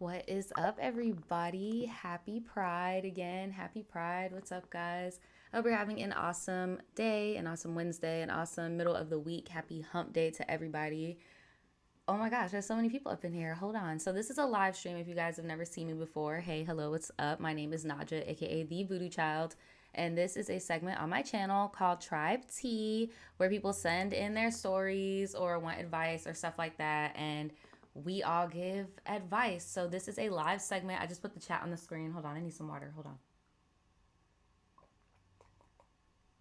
What is up, everybody? Happy Pride again. Happy Pride. What's up, guys? I hope you're having an awesome day, an awesome Wednesday, an awesome middle of the week. Happy hump day to everybody. Oh my gosh, there's so many people up in here. Hold on. So this is a live stream if you guys have never seen me before. Hey, hello, what's up? My name is Nadja, aka The VoodooChild. And this is a segment on my channel called Tribe-Tea, where people send in their stories or want advice or stuff like that. And we all give advice. So this is a live segment. I just put the chat on the screen. Hold on, I need some water. Hold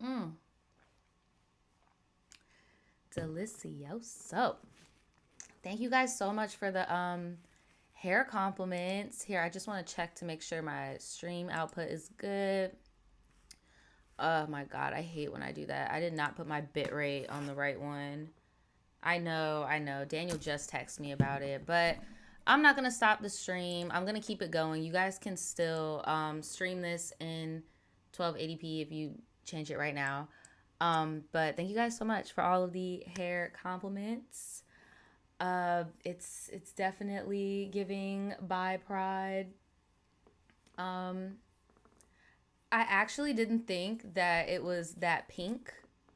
on. Delicioso. Thank you guys so much for the hair compliments. Here, I just want to check to make sure my stream output is good. Oh my god, I hate when I do that. I did not put my bitrate on the right one. I know. Daniel just texted me about it, but I'm not going to stop the stream. I'm going to keep it going. You guys can still stream this in 1280p if you change it right now. But thank you guys so much for all of the hair compliments. It's definitely giving bi pride. I actually didn't think that it was that pink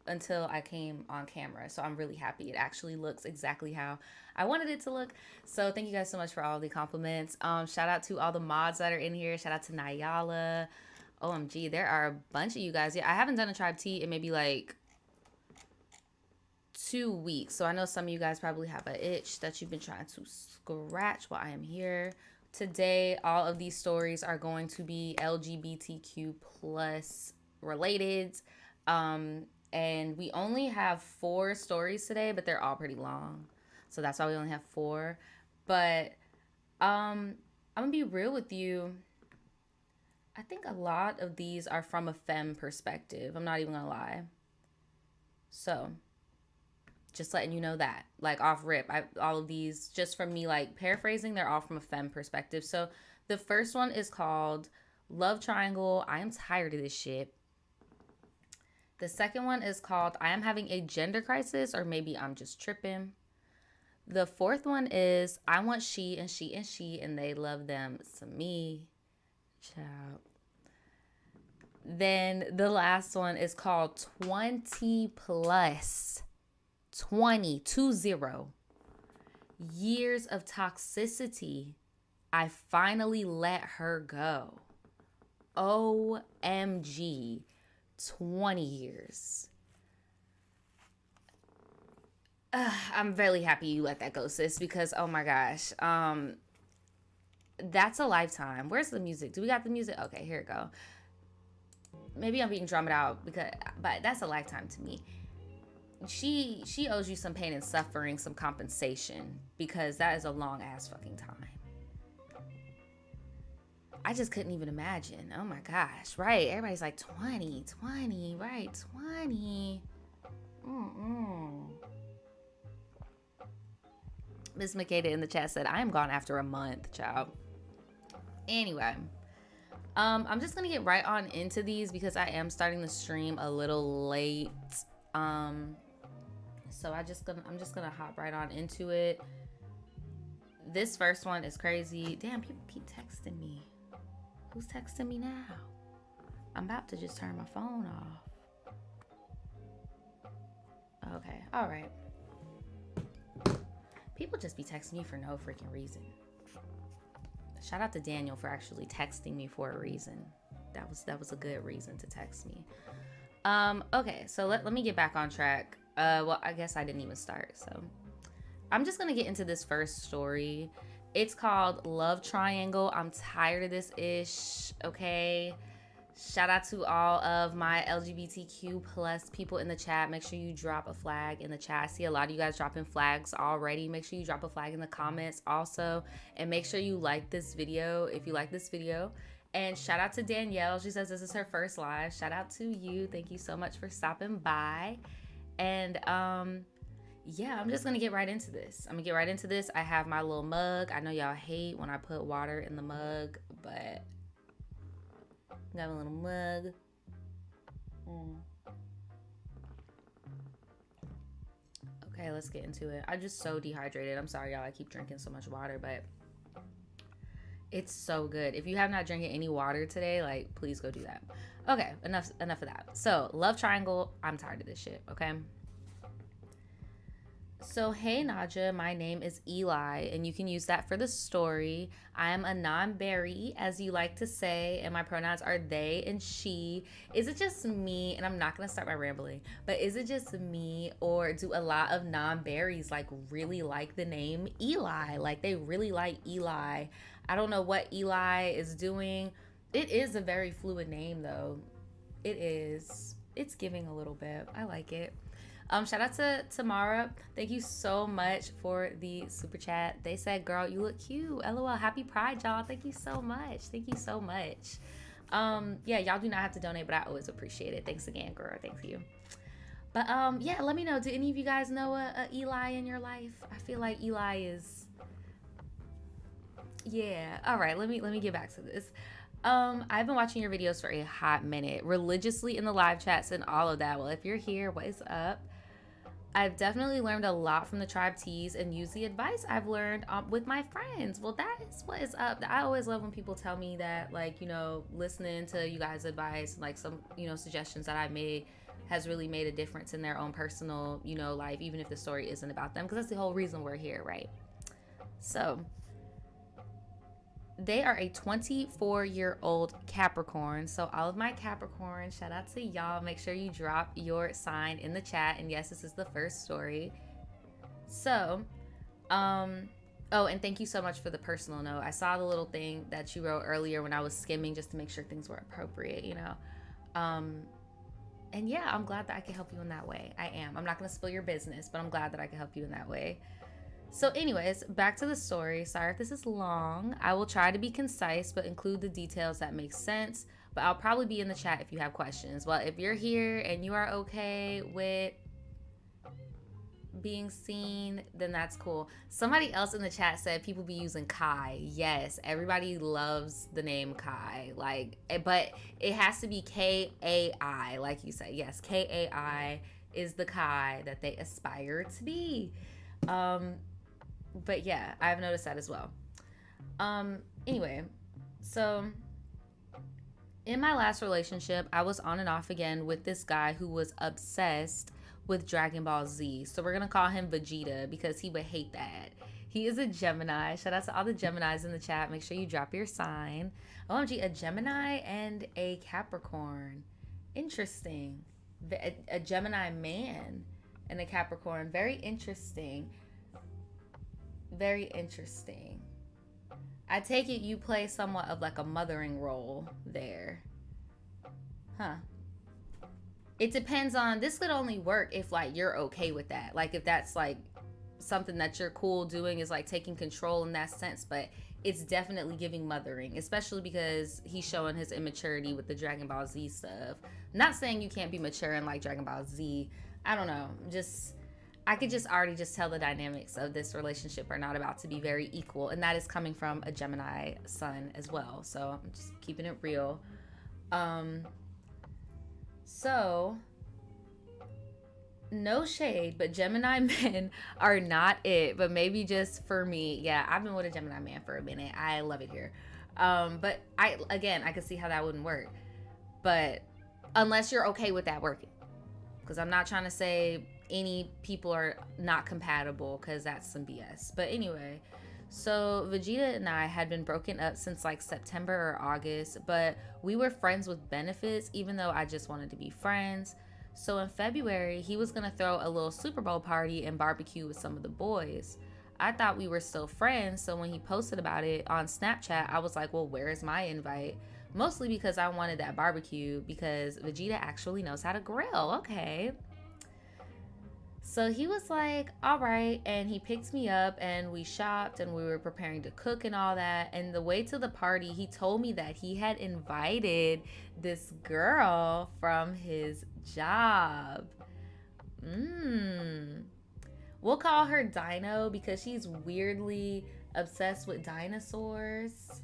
until I came on camera. So I'm really happy. It actually looks exactly how I wanted it to look. So thank you guys so much for all the compliments. Shout out to all the mods that are in here. Shout out to Nyala. OMG, there are a bunch of you guys. Yeah, I haven't done a Tribe-Tea in maybe like 2 weeks. So I know some of you guys probably have an itch that you've been trying to scratch while I am here. Today, all of these stories are going to be LGBTQ plus related. And we only have 4 stories today, but they're all pretty long. So that's why we only have 4. But I'm gonna be real with you. I think a lot of these are from a femme perspective. I'm not even gonna lie. So just letting you know that, like, off rip, all of these, just from me like paraphrasing, they're all from a femme perspective. So the first one is called Love Triangle, I am tired of this shit. The second one is called I am having a gender crisis, or maybe I'm just tripping. The fourth one is I want she and she and she and they love them some me. Ciao. Then the last one is called 20 plus 20 years of toxicity. I finally let her go. OMG, 20 years. I'm really happy you let that go, sis, because oh my gosh, that's a lifetime. Where's the music? Do we got the music? Okay, here it go. Maybe I'm being drummed out but that's a lifetime to me. She owes you some pain and suffering, some compensation, because that is a long ass fucking time. I just couldn't even imagine. Oh my gosh, right? Everybody's like 20, right? 20. Miss Makeda in the chat said, I am gone after a month, child. Anyway, I'm just gonna get right on into these because I am starting the stream a little late. So I'm just gonna hop right on into it. This first one is crazy. Damn, people keep texting me. Who's texting me now? I'm about to just turn my phone off. Okay, all right. People just be texting me for no freaking reason. Shout out to Daniel for actually texting me for a reason. That was a good reason to text me. Okay, so let me get back on track. Well, I guess I didn't even start, so I'm just gonna get into this first story. It's called Love Triangle. I'm tired of this ish. Okay. Shout out to all of my LGBTQ plus people in the chat. Make sure you drop a flag in the chat. I see a lot of you guys dropping flags already. Make sure you drop a flag in the comments also. And make sure you like this video if you like this video. And shout out to Danielle. She says this is her first live. Shout out to you. Thank you so much for stopping by. And yeah, I'm just gonna get right into this. I have my little mug. I know y'all hate when I put water in the mug, but I got a little mug. Okay, let's get into it. I'm just so dehydrated. I'm sorry, y'all. I keep drinking so much water, but It's so good. If you have not drinking any water today, like, please go do that. Okay, enough of that. So, love triangle. I'm tired of this shit, okay? So, hey Nadja, my name is Eli, and you can use that for the story. I am a non-berry, as you like to say, and my pronouns are they and she. Is it just me, and I'm not going to start my rambling, but is it just me, or do a lot of non-berries, like, really like the name Eli? Like, they really like Eli. I don't know what Eli is doing. It is a very fluid name, though. It is. It's giving a little bit. I like it. Shout out to Tamara. Thank you so much for the super chat. They said, girl, you look cute. LOL. Happy Pride, y'all. Thank you so much. Thank you so much. Yeah, y'all do not have to donate, but I always appreciate it. Thanks again, girl. Thank you. But yeah, let me know. Do any of you guys know a Eli in your life? I feel like Eli is... Yeah. All right, let me get back to this. I've been watching your videos for a hot minute, religiously in the live chats and all of that. Well, if you're here, what is up? I've definitely learned a lot from the tribe teas and use the advice I've learned with my friends. Well, that is what is up. I always love when people tell me that, like, you know, listening to you guys' advice, like some, you know, suggestions that I made has really made a difference in their own personal, you know, life, even if the story isn't about them, because that's the whole reason we're here, right? So they are a 24-year-old Capricorn. So all of my Capricorn, shout out to y'all. Make sure you drop your sign in the chat. And yes, this is the first story. So, oh, and thank you so much for the personal note. I saw the little thing that you wrote earlier when I was skimming just to make sure things were appropriate, you know. And yeah, I'm glad that I can help you in that way. I am. I'm not going to spill your business, but I'm glad that I can help you in that way. So anyways, back to the story. Sorry if this is long. I will try to be concise, but include the details that make sense. But I'll probably be in the chat if you have questions. Well, if you're here and you are okay with being seen, then that's cool. Somebody else in the chat said people be using Kai. Yes, everybody loves the name Kai. Like, but it has to be Kai, like you said. Yes, Kai is the Kai that they aspire to be. But yeah, I've noticed that as well. Anyway, so in my last relationship, I was on and off again with this guy who was obsessed with Dragon Ball Z. So we're going to call him Vegeta because he would hate that. He is a Gemini. Shout out to all the Geminis in the chat. Make sure you drop your sign. OMG, a Gemini and a Capricorn. Interesting. A Gemini man and a Capricorn. Very interesting. Very interesting. I take it you play somewhat of like a mothering role there. Huh. It depends on, this could only work if like you're okay with that. Like if that's like something that you're cool doing, is like taking control in that sense, but it's definitely giving mothering, especially because he's showing his immaturity with the Dragon Ball Z stuff. Not saying you can't be mature in like Dragon Ball Z. I don't know. I could just already just tell the dynamics of this relationship are not about to be very equal. And that is coming from a Gemini sun as well. So I'm just keeping it real. So no shade, but Gemini men are not it. But maybe just for me. Yeah, I've been with a Gemini man for a minute. I love it here. But I could see how that wouldn't work. But unless you're okay with that working. Because I'm not trying to say any people are not compatible, because that's some BS. But anyway, so Vegeta and I had been broken up since like September or August, but we were friends with benefits, even though I just wanted to be friends. So in February, he was going to throw a little Super Bowl party and barbecue with some of the boys. I thought we were still friends, so when he posted about it on Snapchat, I was like, well, where is my invite? Mostly because I wanted that barbecue, because Vegeta actually knows how to grill. Okay. So he was like, all right, and he picked me up and we shopped and we were preparing to cook and all that. And the way to the party, he told me that he had invited this girl from his job. We'll call her Dino because she's weirdly obsessed with dinosaurs.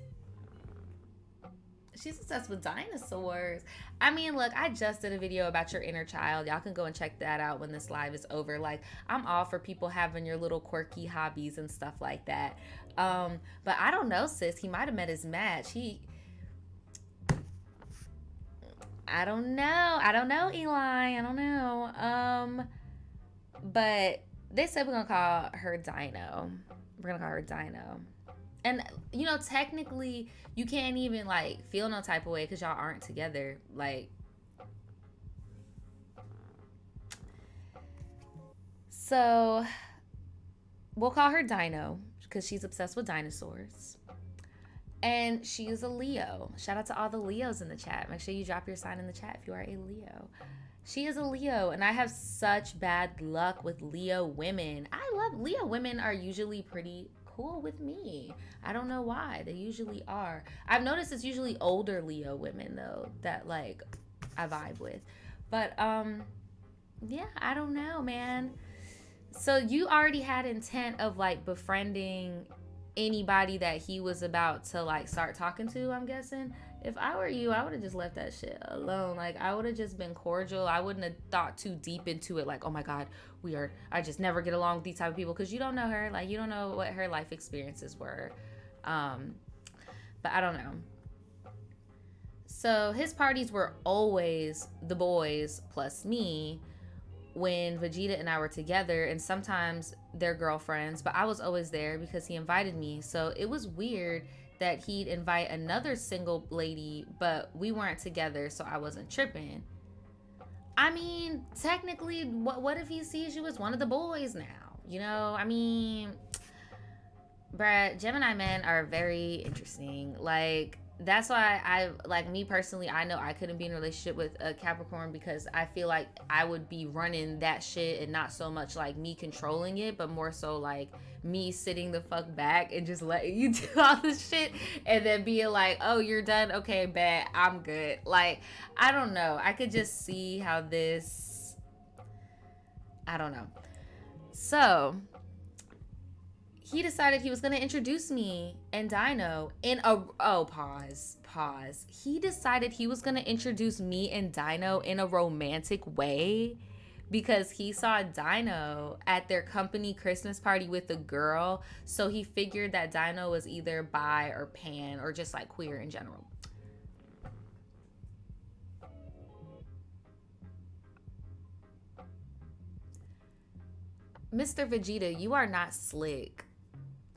She's obsessed with dinosaurs. I mean, look, I just did a video about your inner child. Y'all can go and check that out when this live is over. Like, I'm all for people having your little quirky hobbies and stuff like that. But I don't know, sis. He might have met his match. I don't know. I don't know, Eli. I don't know. But they said we're gonna call her Dino. We're gonna call her Dino. And, you know, technically, you can't even, like, feel no type of way because y'all aren't together. Like, so, we'll call her Dino because she's obsessed with dinosaurs. And she is a Leo. Shout out to all the Leos in the chat. Make sure you drop your sign in the chat if you are a Leo. She is a Leo, and I have such bad luck with Leo women. I love Leo women are usually pretty cool with me. I don't know why. They usually are. I've noticed it's usually older Leo women though that like I vibe with. But yeah, I don't know, man. So you already had intent of like befriending anybody that he was about to like start talking to, I'm guessing. If I were you, I would have just left that shit alone. Like, I would have just been cordial. I wouldn't have thought too deep into it. Like, oh my God, I just never get along with these type of people. Because you don't know her. Like, you don't know what her life experiences were. But I don't know. So his parties were always the boys plus me when Vegeta and I were together. And sometimes they're girlfriends. But I was always there because he invited me. So it was weird that he'd invite another single lady, but we weren't together, so I wasn't tripping. I mean, technically, what if he sees you as one of the boys now? You know, I mean, bruh, Gemini men are very interesting. Like, that's why I, like, me personally, I know I couldn't be in a relationship with a Capricorn because I feel like I would be running that shit and not so much, like, me controlling it, but more so, like, me sitting the fuck back and just letting you do all this shit and then being like, oh, you're done? Okay, bet. I'm good. Like, I don't know. I could just see how this... I don't know. So... he decided he was going to introduce me and Dino in a... Oh, pause. He decided he was going to introduce me and Dino in a romantic way because he saw Dino at their company Christmas party with a girl. So he figured that Dino was either bi or pan or just like queer in general. Mr. Vegeta, you are not slick.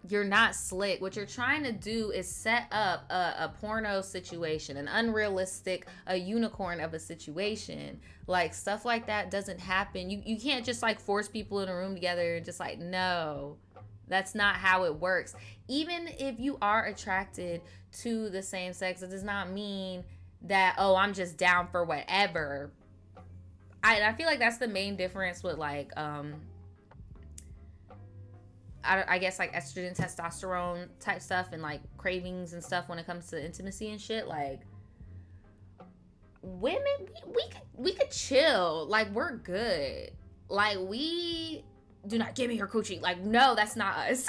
You're not slick. What you're trying to do is set up a porno situation, an unrealistic, a unicorn of a situation. Like, stuff like that doesn't happen. You can't just like force people in a room together and just like, no, that's not how it works. Even if you are attracted to the same sex, it does not mean that, oh, I'm just down for whatever. I feel like that's the main difference with like, I guess like estrogen, testosterone type stuff and like cravings and stuff when it comes to intimacy and shit. Like, women, we could chill. Like, we're good. Like, we do not give me your coochie. Like, no, that's not us.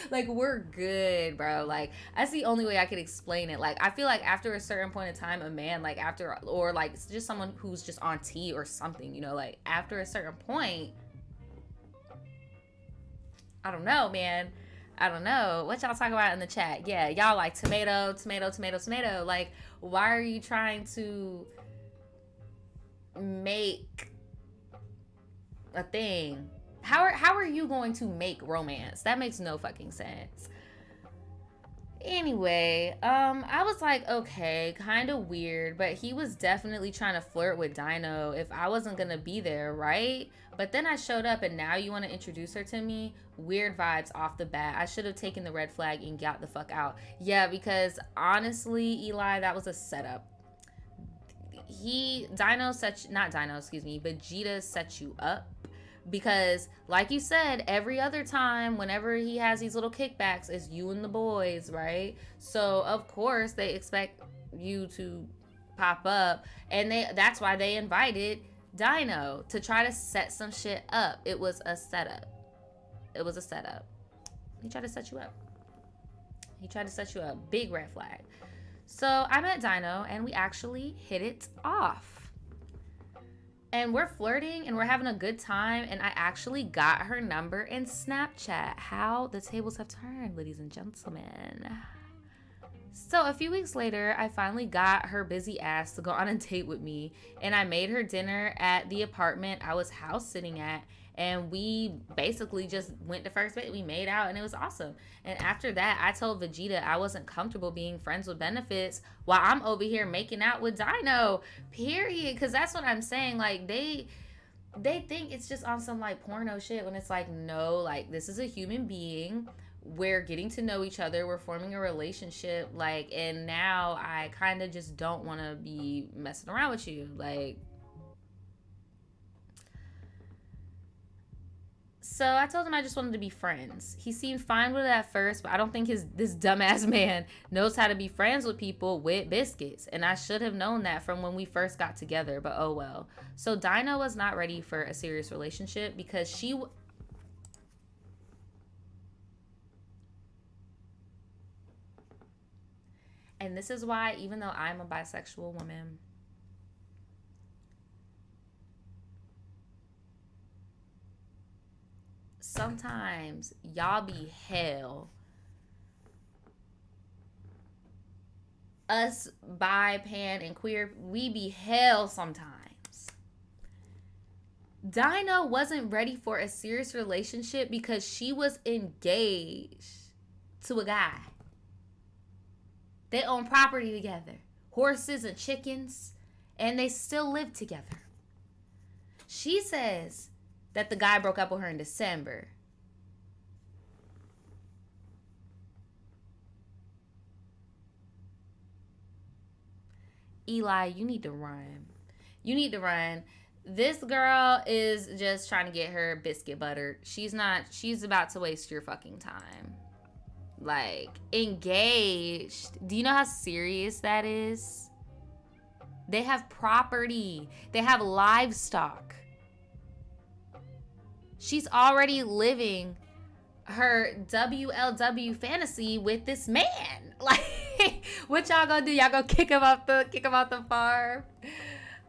Like, we're good, bro. Like, that's the only way I could explain it. Like, I feel like after a certain point in time, a man, like after, or like just someone who's just on T or something, you know, like after a certain point, I don't know, man. I don't know. What y'all talk about in the chat? Yeah, y'all like tomato. Like, why are you trying to make a thing? How are you going to make romance? That makes no fucking sense. Anyway, I was like, okay, kind of weird, but he was definitely trying to flirt with Dino if I wasn't gonna be there, right? But then I showed up and now you want to introduce her to me? Weird vibes off the bat. I should have taken the red flag and got the fuck out. Yeah, because honestly, Eli, that was a setup. Vegeta set you up. Because like you said, every other time whenever he has these little kickbacks, it's you and the boys, right? So of course they expect you to pop up, and that's why they invited Dino to try to set some shit up. It was a setup. He tried to set you up. Big red flag. So I met Dino and we actually hit it off. And we're flirting and we're having a good time. And I actually got her number in Snapchat. How the tables have turned, ladies and gentlemen. So a few weeks later, I finally got her busy ass to go on a date with me. And I made her dinner at the apartment I was house sitting at. And we basically just went to first base. We made out and it was awesome. And after that, I told Vegeta I wasn't comfortable being friends with benefits while I'm over here making out with Dino. Period. Because that's what I'm saying. Like, they think it's just on some like porno shit when it's like, no, like, this is a human being. We're getting to know each other. We're forming a relationship. Like, and now I kind of just don't want to be messing around with you. Like, so I told him I just wanted to be friends. He seemed fine with it at first, but I don't think this dumbass man knows how to be friends with people with biscuits. And I should have known that from when we first got together, but oh well. So Dino was not ready for a serious relationship because and this is why, even though I'm a bisexual woman, sometimes y'all be hell. Us bi, pan, and queer, we be hell sometimes. Dino wasn't ready for a serious relationship because she was engaged to a guy. They own property together, horses and chickens, and they still live together. She says that the guy broke up with her in December. Eli, you need to run. You need to run. This girl is just trying to get her biscuit buttered. She's about to waste your fucking time. Like, engaged. Do you know how serious that is? They have property. They have livestock. She's already living her WLW fantasy with this man. Like, what y'all gonna do? Y'all gonna kick him off the farm?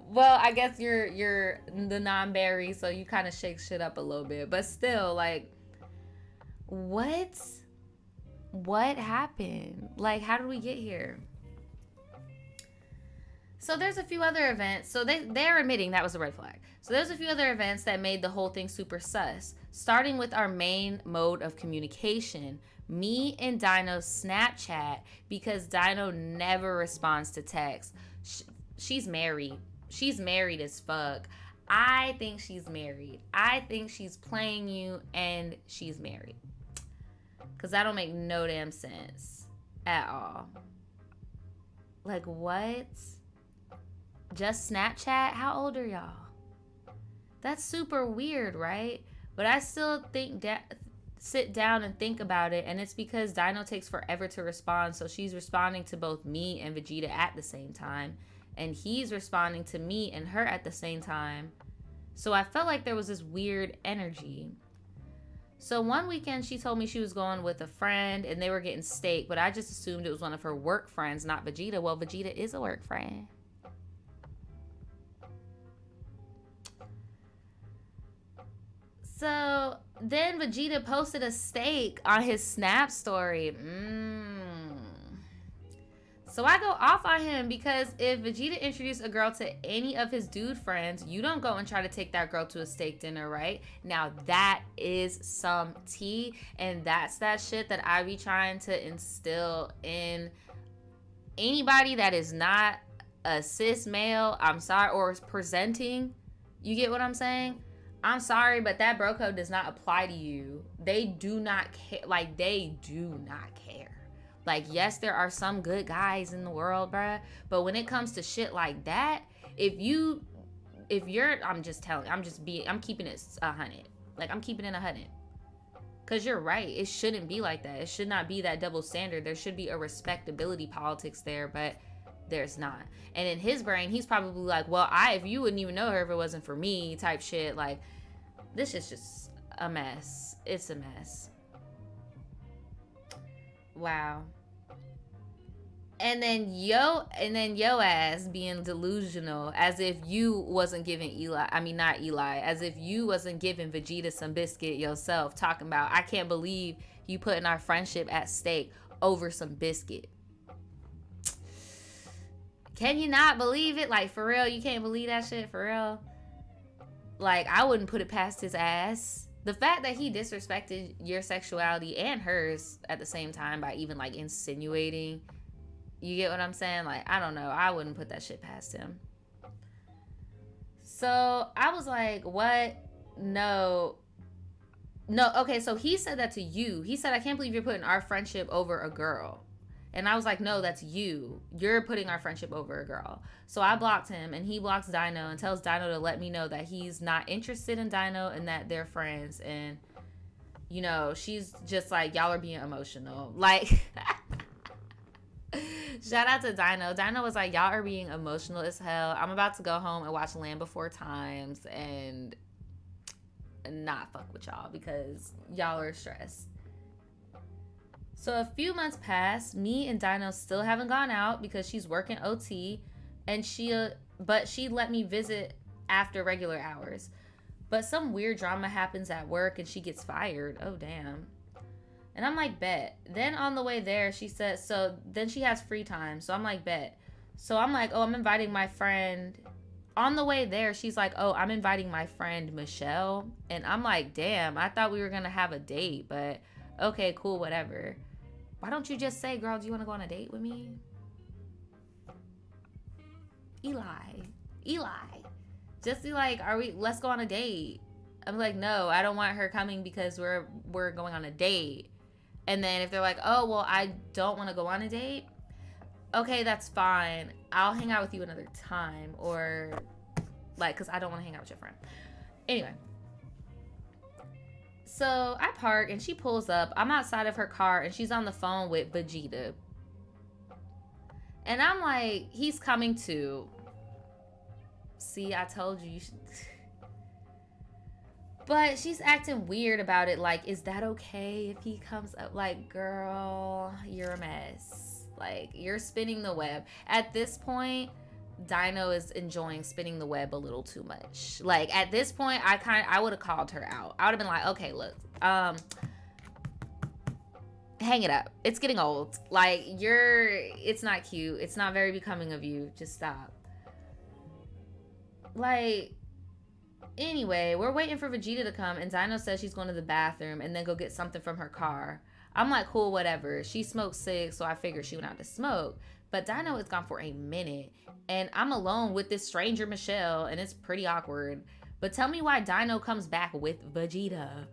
Well, I guess you're the non-berry, so you kind of shake shit up a little bit. But still, like, what happened? Like, how did we get here? So there's a few other events. So they're admitting that was a red flag. So there's a few other events that made the whole thing super sus. Starting with our main mode of communication. Me and Dino's Snapchat, because Dino never responds to text. She's married. She's married as fuck. I think she's married. I think she's playing you and she's married. Because that don't make no damn sense at all. Like, what? Just Snapchat? How old are y'all? That's super weird, right? But I still think sit down and think about it, and it's because Dino takes forever to respond, so she's responding to both me and Vegeta at the same time, and he's responding to me and her at the same time. So I felt like there was this weird energy. So one weekend she told me she was going with a friend and they were getting steak, but I just assumed it was one of her work friends, not Vegeta. Well, Vegeta is a work friend. So then Vegeta posted a steak on his Snap story. So I go off on him because if Vegeta introduced a girl to any of his dude friends, you don't go and try to take that girl to a steak dinner, right? Now that is some tea, and that's that shit that I be trying to instill in anybody that is not a cis male, I'm sorry, or is presenting. You get what I'm saying? I'm sorry, but that bro code does not apply to you. They do not care. Like, they do not care. Like, yes, there are some good guys in the world, bruh. But when it comes to shit like that, I'm keeping it 100. Like, I'm keeping it 100. Because you're right. It shouldn't be like that. It should not be that double standard. There should be a respectability politics there, but there's not. And in his brain, he's probably like, well, if you wouldn't even know her if it wasn't for me, type shit. Like, this is just a mess. It's a mess. Wow. And then yo ass being delusional as if you wasn't giving Eli, I mean not Eli, as if you wasn't giving Vegeta some biscuit yourself, talking about I can't believe you putting our friendship at stake over some biscuit. Can you not believe it? Like, for real, you can't believe that shit? For real? Like, I wouldn't put it past his ass. The fact that he disrespected your sexuality and hers at the same time by even like insinuating, you get what I'm saying? Like, I don't know. I wouldn't put that shit past him. So I was like, what? No. No, okay, so he said that to you. He said, I can't believe you're putting our friendship over a girl. And I was like, no, that's you. You're putting our friendship over a girl. So I blocked him, and he blocks Dino and tells Dino to let me know that he's not interested in Dino and that they're friends. And, you know, she's just like, y'all are being emotional. Like, shout out to Dino. Dino was like, y'all are being emotional as hell. I'm about to go home and watch Land Before Times and not fuck with y'all because y'all are stressed. So a few months passed. Me and Dino still haven't gone out because she's working OT, and but she let me visit after regular hours. But some weird drama happens at work and she gets fired. Oh damn. And I'm like, bet. Then on the way there, she said, so then she has free time. So I'm like, bet. So I'm like, oh, I'm inviting my friend. On the way there, she's like, oh, I'm inviting my friend Michelle. And I'm like, damn, I thought we were going to have a date, but okay, cool, whatever. Why don't you just say, girl, do you want to go on a date with me? Eli. Just be like, let's go on a date. I'm like, no, I don't want her coming because we're going on a date. And then if they're like, oh, well, I don't want to go on a date. Okay, that's fine. I'll hang out with you another time. Or, like, because I don't want to hang out with your friend. Anyway. So I park and she pulls up. I'm outside of her car and she's on the phone with Vegeta. And I'm like, he's coming too. See, I told you. But she's acting weird about it. Like, is that okay if he comes up? Like, girl, you're a mess. Like, you're spinning the web. At this point, Dino is enjoying spinning the web a little too much. Like, at this point, I would have called her out. I would have been like, okay, look, hang it up. It's getting old. Like, it's not cute. It's not very becoming of you. Just stop. Like, anyway, we're waiting for Vegeta to come, and Dino says she's going to the bathroom and then go get something from her car. I'm like, cool, whatever. She smokes cigs, so I figured she went out to smoke. But Dino is gone for a minute, and I'm alone with this stranger, Michelle, and it's pretty awkward. But tell me why Dino comes back with Vegeta.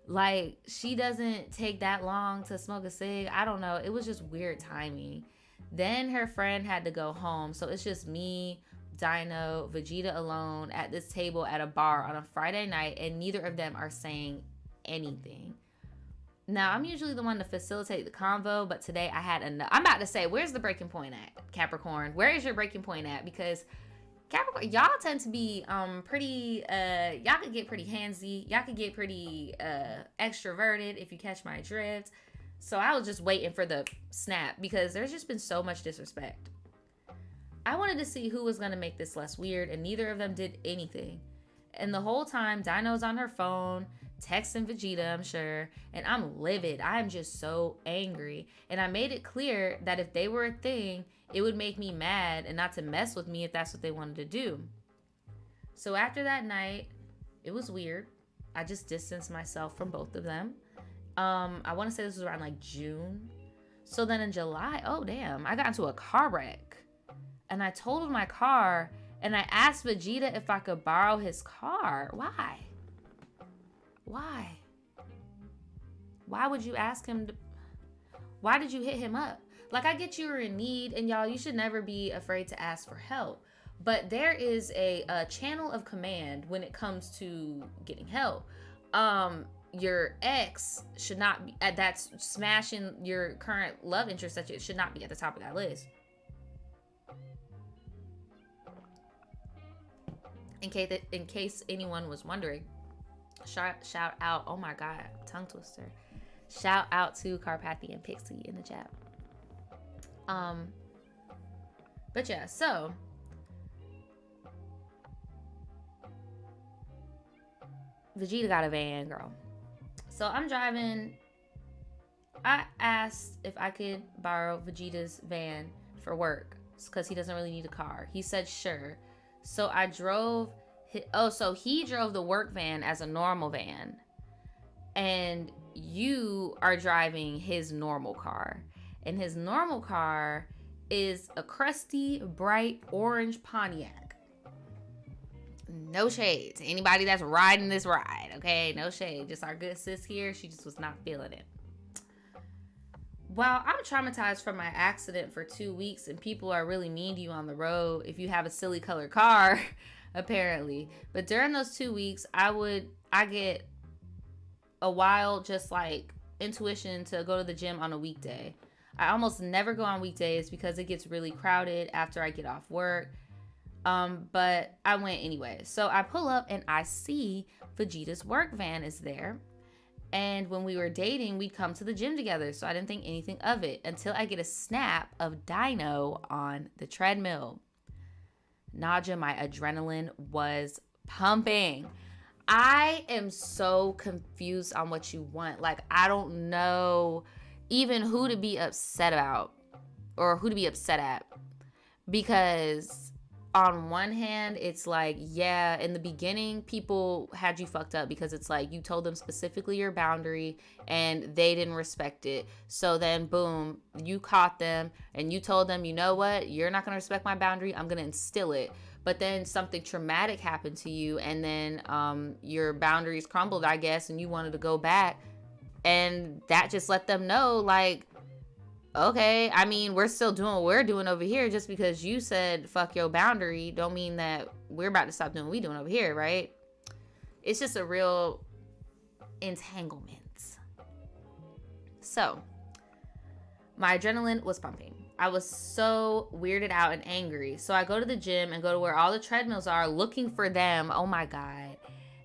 Like, she doesn't take that long to smoke a cig. I don't know. It was just weird timing. Then her friend had to go home, so it's just me, Dino, Vegeta alone at this table at a bar on a Friday night, and neither of them are saying anything. Now, I'm usually the one to facilitate the convo, but today I had enough. I'm about to say, where's the breaking point at, Capricorn? Where is your breaking point at? Because Capricorn, y'all tend to be pretty, y'all could get pretty handsy. Y'all could get pretty extroverted, if you catch my drift. So I was just waiting for the snap because there's just been so much disrespect. I wanted to see who was going to make this less weird, and neither of them did anything. And the whole time, Dino's on her phone, texting Vegeta, I'm sure, and I'm livid. I'm just so angry. And I made it clear that if they were a thing, it would make me mad and not to mess with me if that's what they wanted to do. So after that night, it was weird. I just distanced myself from both of them. I want to say this was around like June. So then in July, oh damn, I got into a car wreck. And I totaled my car, and I asked Vegeta if I could borrow his car. Why? Why would you ask him to... Why did you hit him up? Like, I get you were in need, and y'all, you should never be afraid to ask for help. But there is a channel of command when it comes to getting help. Your ex should not be... That's smashing your current love interest, that should not be at the top of that list. In case anyone was wondering, shout out, oh my god, tongue twister. Shout out to Carpathian Pixie in the chat. But yeah, so Vegeta got a van, girl. So I'm driving. I asked if I could borrow Vegeta's van for work because he doesn't really need a car. He said sure. So I drove. So he drove the work van as a normal van, and you are driving his normal car. And his normal car is a crusty, bright orange Pontiac. No shade to anybody that's riding this ride, okay? No shade. Just our good sis here. She just was not feeling it. Well, I'm traumatized from my accident for 2 weeks, and people are really mean to you on the road if you have a silly colored car, apparently. But during those 2 weeks, I get a wild, just like intuition to go to the gym on a weekday. I almost never go on weekdays because it gets really crowded after I get off work. But I went anyway. So I pull up and I see Vegeta's work van is there. And when we were dating, we'd come to the gym together. So I didn't think anything of it until I get a snap of Dino on the treadmill. Nadja, my adrenaline was pumping. I am so confused on what you want. Like, I don't know even who to be upset about or who to be upset at. Because on one hand, it's like, yeah, in the beginning, people had you fucked up because it's like you told them specifically your boundary and they didn't respect it. So then, boom, you caught them and you told them, you know what? You're not going to respect my boundary. I'm going to instill it. But then something traumatic happened to you and then your boundaries crumbled, I guess, and you wanted to go back. And that just let them know, like, okay, I mean, we're still doing what we're doing over here. Just because you said fuck your boundary don't mean that we're about to stop doing what we're doing over here, right? It's just a real entanglement. So my adrenaline was pumping. I was so weirded out and angry. So I go to the gym and go to where all the treadmills are looking for them. Oh my God.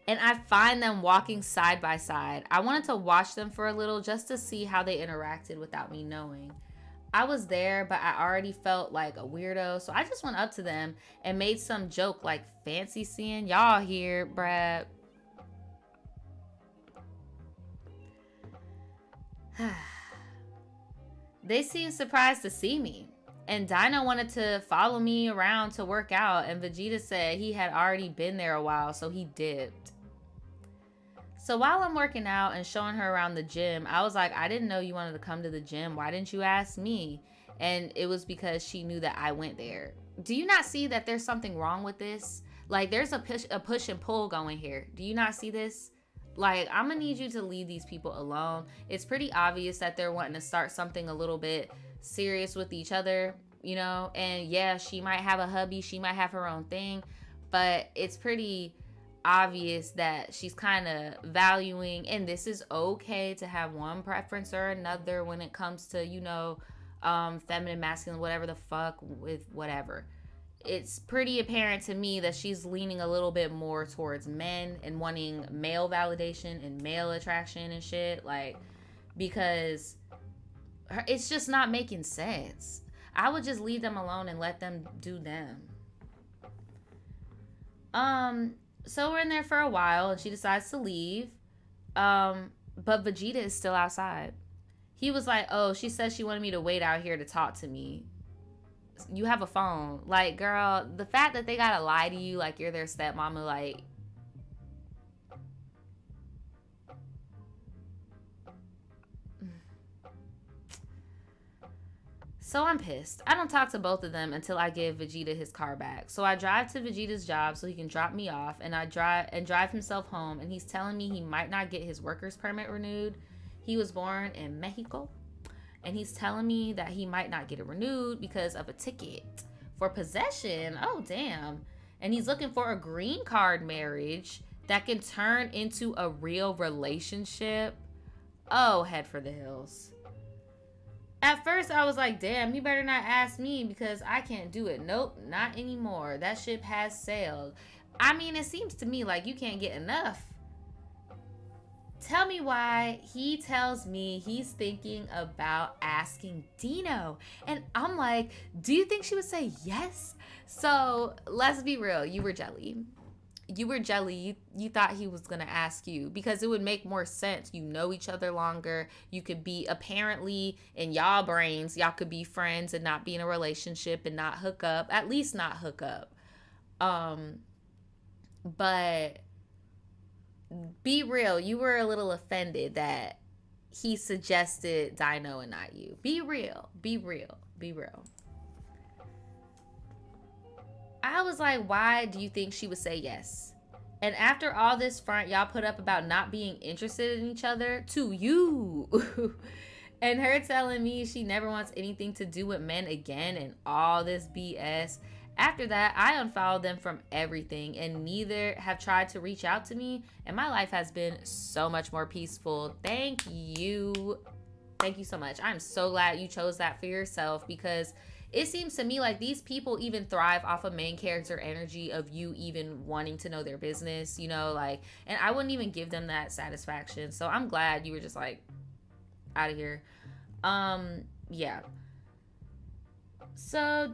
And I find them walking side by side. I wanted to watch them for a little just to see how they interacted without me knowing. I was there, but I already felt like a weirdo. So I just went up to them and made some joke like, fancy seeing y'all here, Brad. They seemed surprised to see me. And Dino wanted to follow me around to work out. And Vegeta said he had already been there a while, so he dipped. So while I'm working out and showing her around the gym, I was like, I didn't know you wanted to come to the gym. Why didn't you ask me? And it was because she knew that I went there. Do you not see that there's something wrong with this? Like, there's a push and pull going here. Do you not see this? Like, I'm gonna need you to leave these people alone. It's pretty obvious that they're wanting to start something a little bit serious with each other, you know? And yeah, she might have a hubby. She might have her own thing. But it's pretty obvious that she's kind of valuing, and this is okay to have one preference or another when it comes to, you know, feminine, masculine, whatever the fuck with whatever. It's pretty apparent to me that she's leaning a little bit more towards men and wanting male validation and male attraction and shit, like, because it's just not making sense. I would just leave them alone and let them do them. So we're in there for a while and she decides to leave. But Vegeta is still outside. He was like, oh, she said she wanted me to wait out here to talk to me. You have a phone. Like, girl, the fact that they gotta lie to you like you're their stepmama, like, so I'm pissed. I don't talk to both of them until I give Vegeta his car back. So I drive to Vegeta's job so he can drop me off, and I drive himself home, and he's telling me he might not get his worker's permit renewed. He was born in Mexico, and he's telling me that he might not get it renewed because of a ticket for possession. Oh, damn. And he's looking for a green card marriage that can turn into a real relationship. Oh, head for the hills. At first, I was like, damn, you better not ask me because I can't do it. Nope, not anymore. That ship has sailed. I mean, it seems to me like you can't get enough tell me why he tells me he's thinking about asking Dino. And I'm like, do you think she would say yes? So let's be real. You were jelly. You were jelly. You thought he was going to ask you because it would make more sense. You know each other longer. You could be, apparently, in y'all brains, y'all could be friends and not be in a relationship and not hook up. At least not hook up. But be real. You were a little offended that he suggested Dino and not you. Be real. Be real. Be real. I was like, why do you think she would say yes? And after all this front y'all put up about not being interested in each other to you and her telling me she never wants anything to do with men again and all this BS. After that, I unfollowed them from everything and neither have tried to reach out to me. And my life has been so much more peaceful. Thank you. Thank you so much. I'm so glad you chose that for yourself because it seems to me like these people even thrive off of main character energy of you even wanting to know their business, you know, like, and I wouldn't even give them that satisfaction. So I'm glad you were just like out of here. Yeah. So,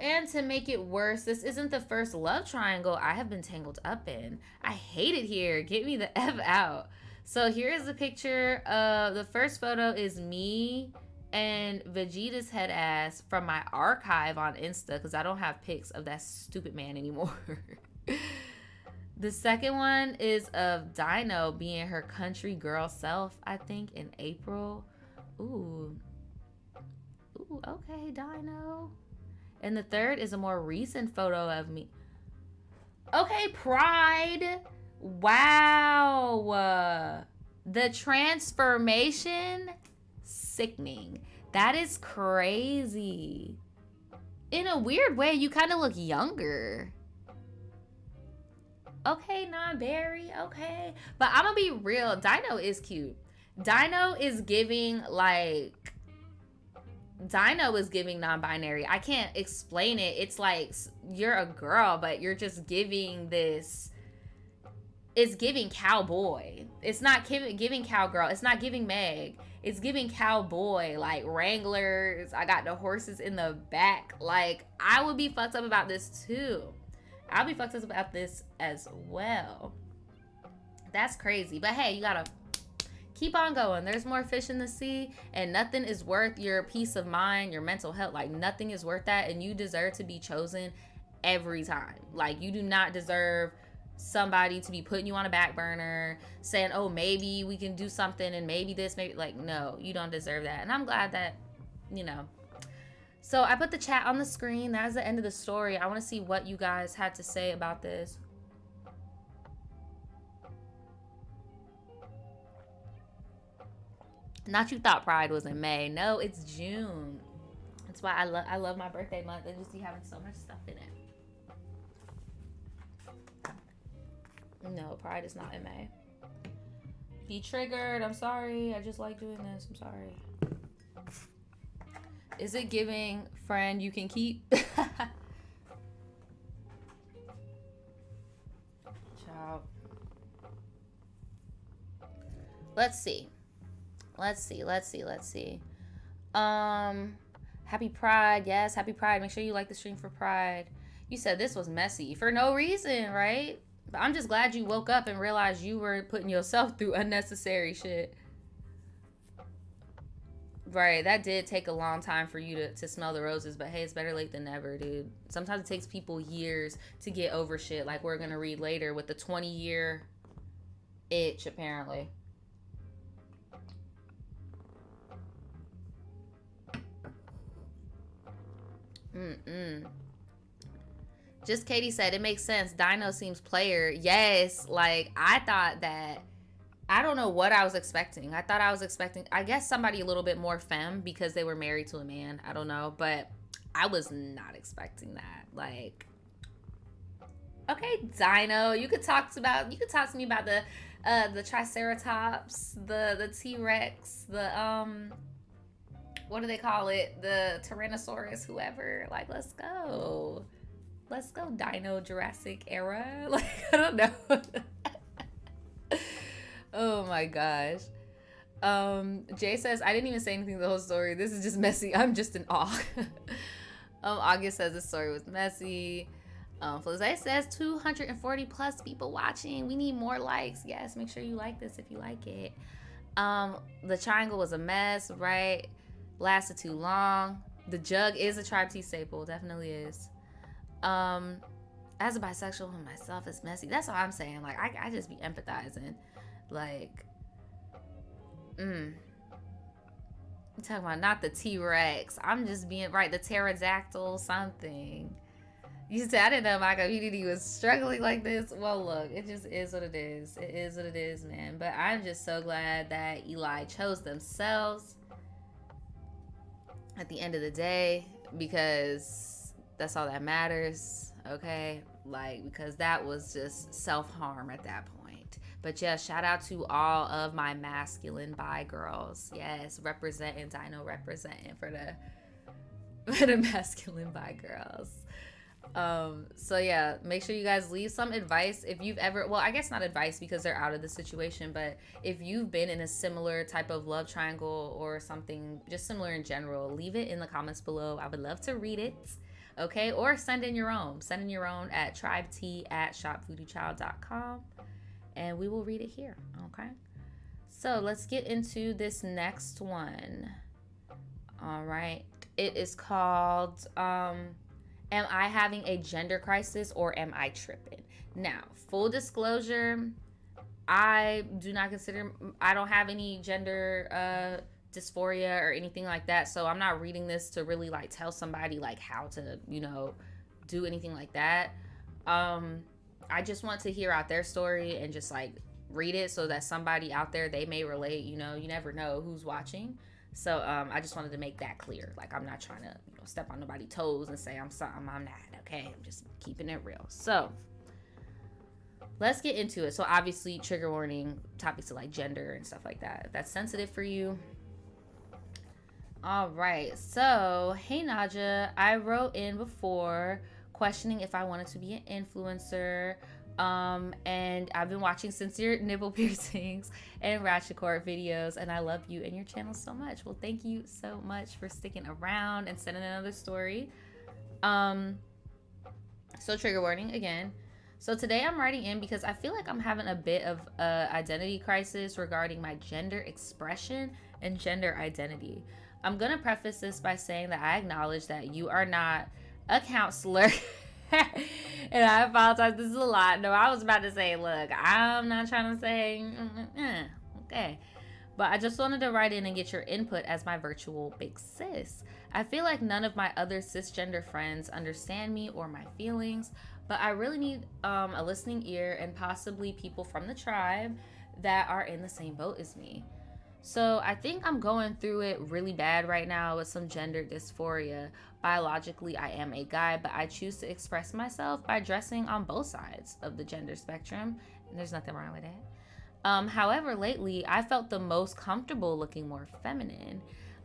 and to make it worse, this isn't the first love triangle I have been tangled up in. I hate it here. Get me the F out. So here's the picture of, the first photo is me and Vegeta's head ass from my archive on Insta because I don't have pics of that stupid man anymore. The second one is of Dino being her country girl self, I think, in April. Ooh, okay, Dino. And the third is a more recent photo of me. Okay, Pride. Wow. The transformation, sickening. That is crazy. In a weird way, you kind of look younger. Okay, non-berry, okay. But I'm gonna be real, Dino is cute. Dino is giving non-binary. I can't explain it. It's like you're a girl, but you're just giving this. It's giving cowboy. It's not giving cowgirl. It's not giving Meg. It's giving cowboy, like Wranglers. I got the horses in the back. Like, I would be fucked up about this too. I'll be fucked up about this as well. That's crazy. But hey, you gotta keep on going. There's more fish in the sea, and nothing is worth your peace of mind, your mental health. Like, nothing is worth that, and you deserve to be chosen every time. Like, you do not deserve somebody to be putting you on a back burner, saying, oh, maybe we can do something, and maybe this, maybe, like, no, you don't deserve that. And I'm glad that, you know. So I put the chat on the screen. That is the end of the story. I want to see what you guys had to say about this. Not you thought Pride was in May. No, it's June. That's why I love my birthday month. They just be having so much stuff in it. No, Pride is not in May. Be triggered. I'm sorry. I just like doing this. I'm sorry. Is it giving friend you can keep? Ciao. Let's see. Happy Pride. Yes, happy Pride. Make sure you like the stream for Pride. You said this was messy for no reason, right? But I'm just glad you woke up and realized you were putting yourself through unnecessary shit. Right, that did take a long time for you to smell the roses, but hey, it's better late than never, dude. Sometimes it takes people years to get over shit, like we're gonna read later with the 20-year itch, apparently. Just Katie said, it makes sense. Dino seems player. Yes, like, I thought that, I don't know what I was expecting. I guess somebody a little bit more femme because they were married to a man. I don't know, but I was not expecting that. Like, okay, Dino, you could talk to me about the Triceratops, the T-Rex, the what do they call it? The Tyrannosaurus, whoever. Like, let's go. Let's go, Dino Jurassic era. Like, I don't know. Oh my gosh. Jay says, I didn't even say anything the whole story. This is just messy. I'm just in awe. August says the story was messy. Felice says 240 plus people watching. We need more likes. Yes, make sure you like this if you like it. The triangle was a mess, right? Lasted too long. The jug is a tribetea staple, definitely is. As a bisexual myself, it's messy. That's all I'm saying. Like, I just be empathizing. Like, I'm talking about not the T-Rex. I'm just being right, the pterodactyl something. You said I didn't know my community was struggling like this. Well, look, it just is what it is. It is what it is, man. But I'm just so glad that Eli chose themselves at the end of the day, because that's all that matters, okay? Like, because that was just self-harm at that point. But yeah, shout out to all of my masculine bi girls. Yes, representing, Dino representing for the masculine bi girls. So yeah, make sure you guys leave some advice if you've ever, well, I guess not advice because they're out of the situation, but if you've been in a similar type of love triangle or something just similar in general, leave it in the comments below. I would love to read it. Okay, or send in your own at tribetea@shopvoodoochild.com, and we will read it here. Okay, so let's get into this next one. All right, it is called am I having a gender crisis or am I tripping? Now, full disclosure, I don't have any gender dysphoria or anything like that, so I'm not reading this to really like tell somebody like how to, do anything like that. I just want to hear out their story and just like read it so that somebody out there, they may relate. You never know who's watching. So I just wanted to make that clear. Like, I'm not trying to step on nobody's toes and say I'm something I'm not. Okay, I'm just keeping it real. So let's get into it. So obviously, trigger warning, topics of like gender and stuff like that. If that's sensitive for you. All right. So hey Nadja, I wrote in before questioning if I wanted to be an influencer. And I've been watching since your nipple piercings and ratchet cord videos, and I love you and your channel so much. Well, thank you so much for sticking around and sending another story. So trigger warning again. So today I'm writing in because I feel like I'm having a bit of a identity crisis regarding my gender expression and gender identity. I'm gonna preface this by saying that I acknowledge that you are not a counselor. And I apologize, this is a lot. No, I was about to say, look, I'm not trying to say, okay. But I just wanted to write in and get your input as my virtual big sis. I feel like none of my other cisgender friends understand me or my feelings, but I really need a listening ear and possibly people from the tribe that are in the same boat as me. So I think I'm going through it really bad right now with some gender dysphoria. Biologically, I am a guy, but I choose to express myself by dressing on both sides of the gender spectrum, and there's nothing wrong with that. However, lately, I felt the most comfortable looking more feminine.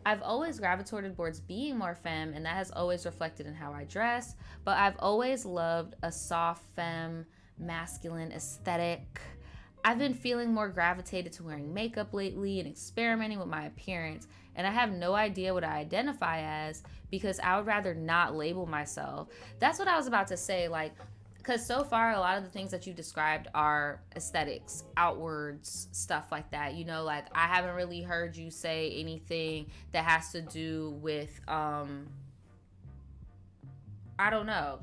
I've always gravitated towards being more femme, and that has always reflected in how I dress, but I've always loved a soft femme, masculine aesthetic. I've been feeling more gravitated to wearing makeup lately and experimenting with my appearance, and I have no idea what I identify as because I would rather not label myself. That's what I was about to say, like, because so far a lot of the things that you described are aesthetics, outwards, stuff like that. Like, I haven't really heard you say anything that has to do with I don't know.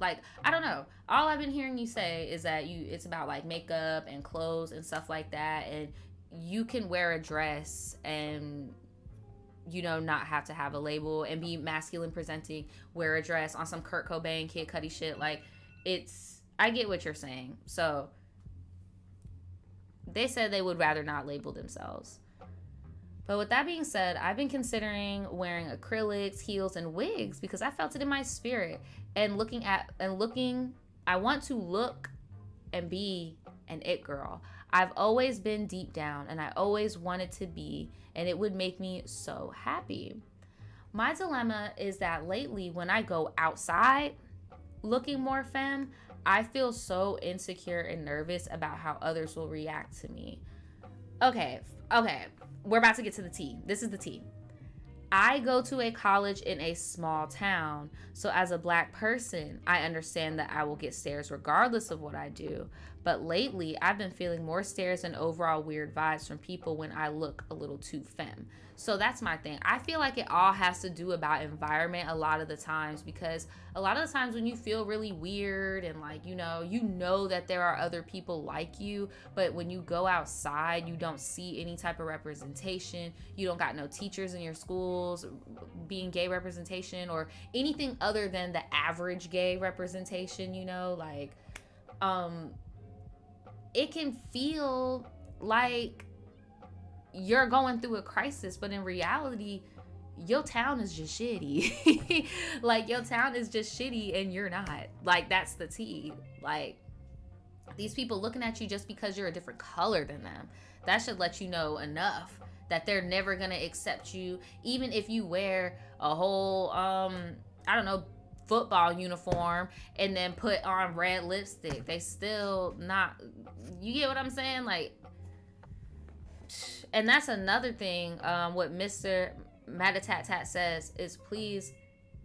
All I've been hearing you say is that it's about like makeup and clothes and stuff like that, and you can wear a dress and not have to have a label and be masculine presenting, wear a dress on some Kurt Cobain, Kid Cudi shit. Like, I get what you're saying. So they said they would rather not label themselves. But with that being said, I've been considering wearing acrylics, heels, and wigs because I felt it in my spirit. And I want to look and be an it girl. I've always been deep down, and I always wanted to be, and it would make me so happy. My dilemma is that lately, when I go outside looking more femme, I feel so insecure and nervous about how others will react to me. Okay, okay. We're about to get to the tea. This is the tea. I go to a college in a small town, so as a black person, I understand that I will get stares regardless of what I do. But lately, I've been feeling more stares and overall weird vibes from people when I look a little too femme. So that's my thing. I feel like it all has to do about environment a lot of the times, because a lot of the times when you feel really weird and like, you know that there are other people like you, but when you go outside, you don't see any type of representation. You don't got no teachers in your schools being gay representation or anything other than the average gay representation, it can feel like you're going through a crisis, but in reality, your town is just shitty. Like, your town is just shitty and you're not. Like, that's the tea. Like, these people looking at you just because you're a different color than them, that should let you know enough that they're never gonna accept you, even if you wear a whole football uniform and then put on red lipstick. They still not, you get what I'm saying? Like, and that's another thing. What Mr. Matatat says is, please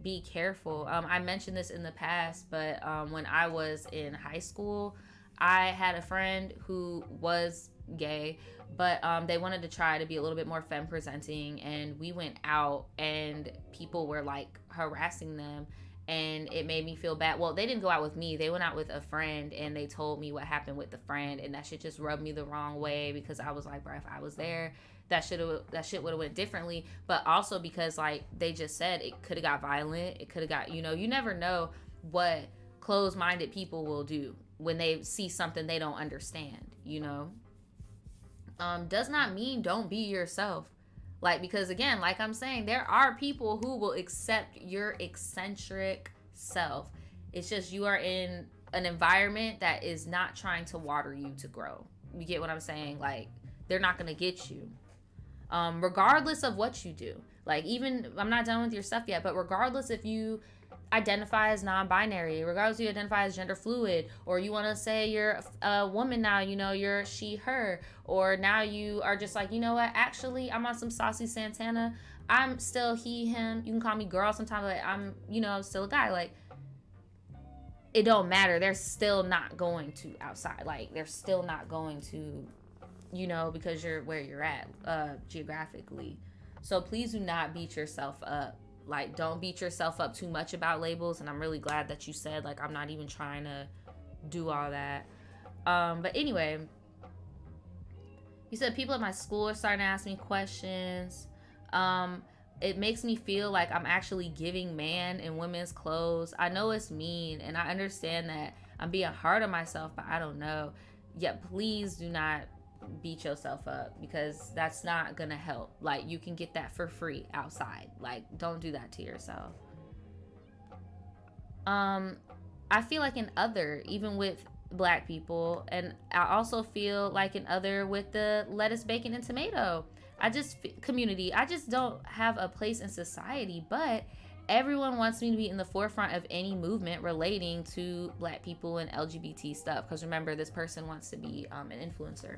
be careful. I mentioned this in the past, but when I was in high school, I had a friend who was gay, but they wanted to try to be a little bit more femme presenting, and we went out and people were like harassing them, and it made me feel bad. Well, they didn't go out with me, they went out with a friend, and they told me what happened with the friend, and that shit just rubbed me the wrong way, because I was like, bro, if I was there, that shit would have went differently. But also because, like they just said, it could have got violent, it could have got, you never know what closed-minded people will do when they see something they don't understand. Does not mean don't be yourself. Like, because again, like I'm saying, there are people who will accept your eccentric self. It's just you are in an environment that is not trying to water you to grow. You get what I'm saying? Like, they're not going to get you. Regardless of what you do. Like, even, I'm not done with your stuff yet, but regardless if you identify as non-binary, regardless if you identify as gender fluid, or you want to say you're a woman now, you're she, her, or now you are just like, you know what, actually, I'm on some saucy Santana, I'm still he, him, you can call me girl sometimes, like I'm still a guy, like, it don't matter, they're still not going to outside, like, they're still not going to, because you're where you're at, geographically. So please do not beat yourself up. Like, don't beat yourself up too much about labels. And I'm really glad that you said, like, I'm not even trying to do all that. But anyway, you said people at my school are starting to ask me questions. It makes me feel like I'm actually giving man and women's clothes. I know it's mean, and I understand that I'm being hard on myself, but I don't know. Yet, please do not beat yourself up, because that's not gonna help. Like, you can get that for free outside. Like, don't do that to yourself. I feel like an other, even with black people, and I also feel like an other with the lettuce, bacon, and tomato. I just don't have a place in society, but everyone wants me to be in the forefront of any movement relating to black people and LGBT stuff, because remember, this person wants to be an influencer.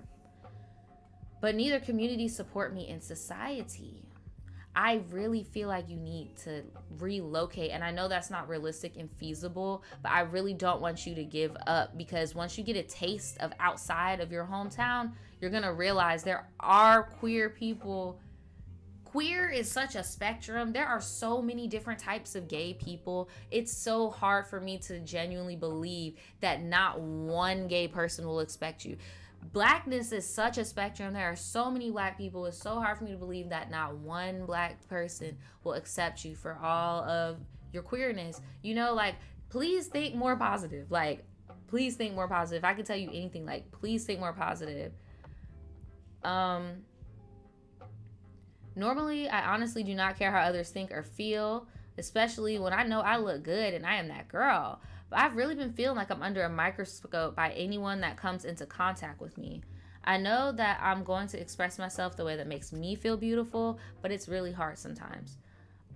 But neither community support me in society. I really feel like you need to relocate. And I know that's not realistic and feasible, but I really don't want you to give up, because once you get a taste of outside of your hometown, you're going to realize there are queer people. Queer is such a spectrum. There are so many different types of gay people. It's so hard for me to genuinely believe that not one gay person will expect you. Blackness is such a spectrum. There are so many black people. It's so hard for me to believe that not one black person will accept you for all of your queerness. Like, please think more positive. Like, please think more positive. If I can tell you anything, like, please think more positive. Normally, I honestly do not care how others think or feel, especially when I know I look good and I am that girl. But I've really been feeling like I'm under a microscope by anyone that comes into contact with me. I know that I'm going to express myself the way that makes me feel beautiful, but it's really hard sometimes.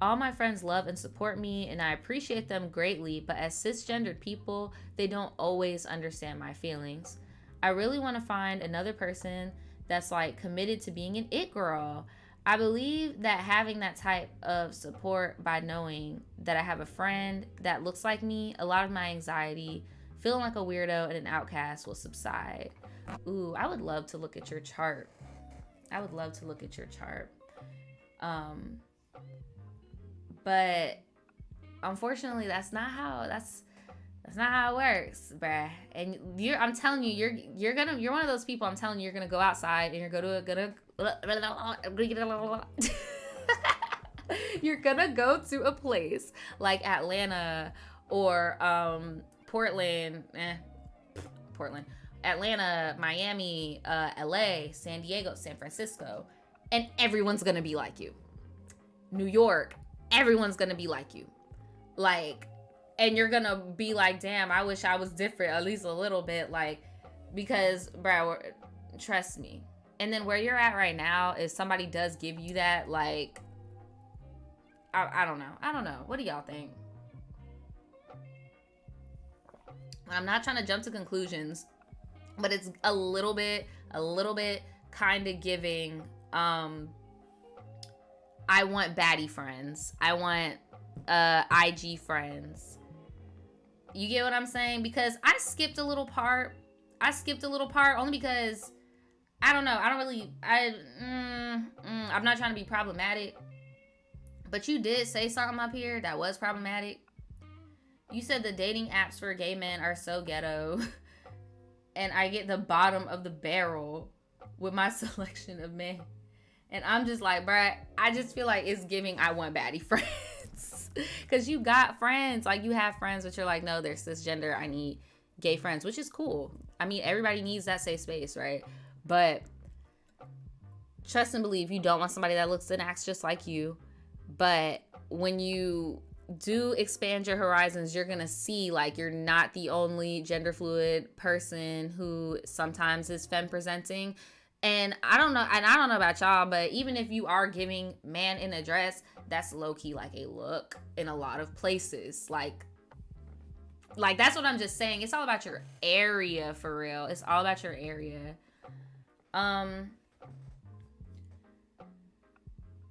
All my friends love and support me, and I appreciate them greatly, but as cisgendered people, they don't always understand my feelings. I really want to find another person that's like committed to being an it girl. I believe that having that type of support by knowing that I have a friend that looks like me, a lot of my anxiety, feeling like a weirdo and an outcast will subside. Ooh, I would love to look at your chart. I would love to look at your chart. But unfortunately, that's not how it works, bruh. And I'm telling you, you're one of those people. I'm telling you, you're gonna go outside and you're you're gonna go to a place like Atlanta or Portland, Atlanta, Miami, LA, San Diego, San Francisco, and everyone's gonna be like you. New York, everyone's gonna be like you. Like, and you're gonna be like, damn, I wish I was different at least a little bit, like, because, bro, trust me. And then where you're at right now, if somebody does give you that, like, I don't know. What do y'all think? I'm not trying to jump to conclusions, but it's a little bit kind of giving, I want baddie friends. I want IG friends. You get what I'm saying? Because I skipped a little part only because I don't know. I'm not trying to be problematic, but you did say something up here that was problematic. You said the dating apps for gay men are so ghetto and I get the bottom of the barrel with my selection of men. And I'm just like, bruh, I just feel like it's giving I want baddie friends. Because you got friends. Like, you have friends, but you're like, no, they're cisgender. I need gay friends, which is cool. I mean, everybody needs that safe space, right? But trust and believe, you don't want somebody that looks and acts just like you. But when you do expand your horizons, you're going to see, like, you're not the only gender fluid person who sometimes is femme presenting. And I don't know about y'all, but even if you are giving man in a dress, that's low-key like a look in a lot of places. Like that's what I'm just saying. It's all about your area, for real. It's all about your area.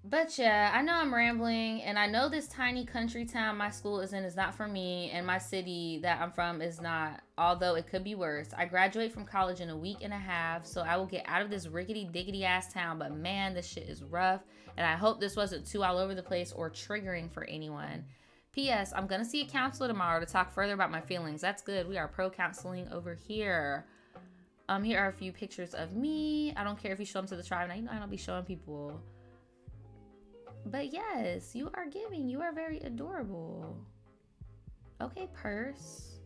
But yeah, I know I'm rambling, and I know this tiny country town my school is in is not for me, and my city that I'm from is not, although it could be worse. I graduate from college in a week and a half, so I will get out of this rickety-diggity ass town, but man, this shit is rough, and I hope this wasn't too all over the place or triggering for anyone. P.S. I'm gonna see a counselor tomorrow to talk further about my feelings. That's good. We are pro-counseling over here. Here are a few pictures of me. I don't care if you show them to the tribe. Now, you know I don't be showing people. But yes, you are giving. You are very adorable. Okay, purse.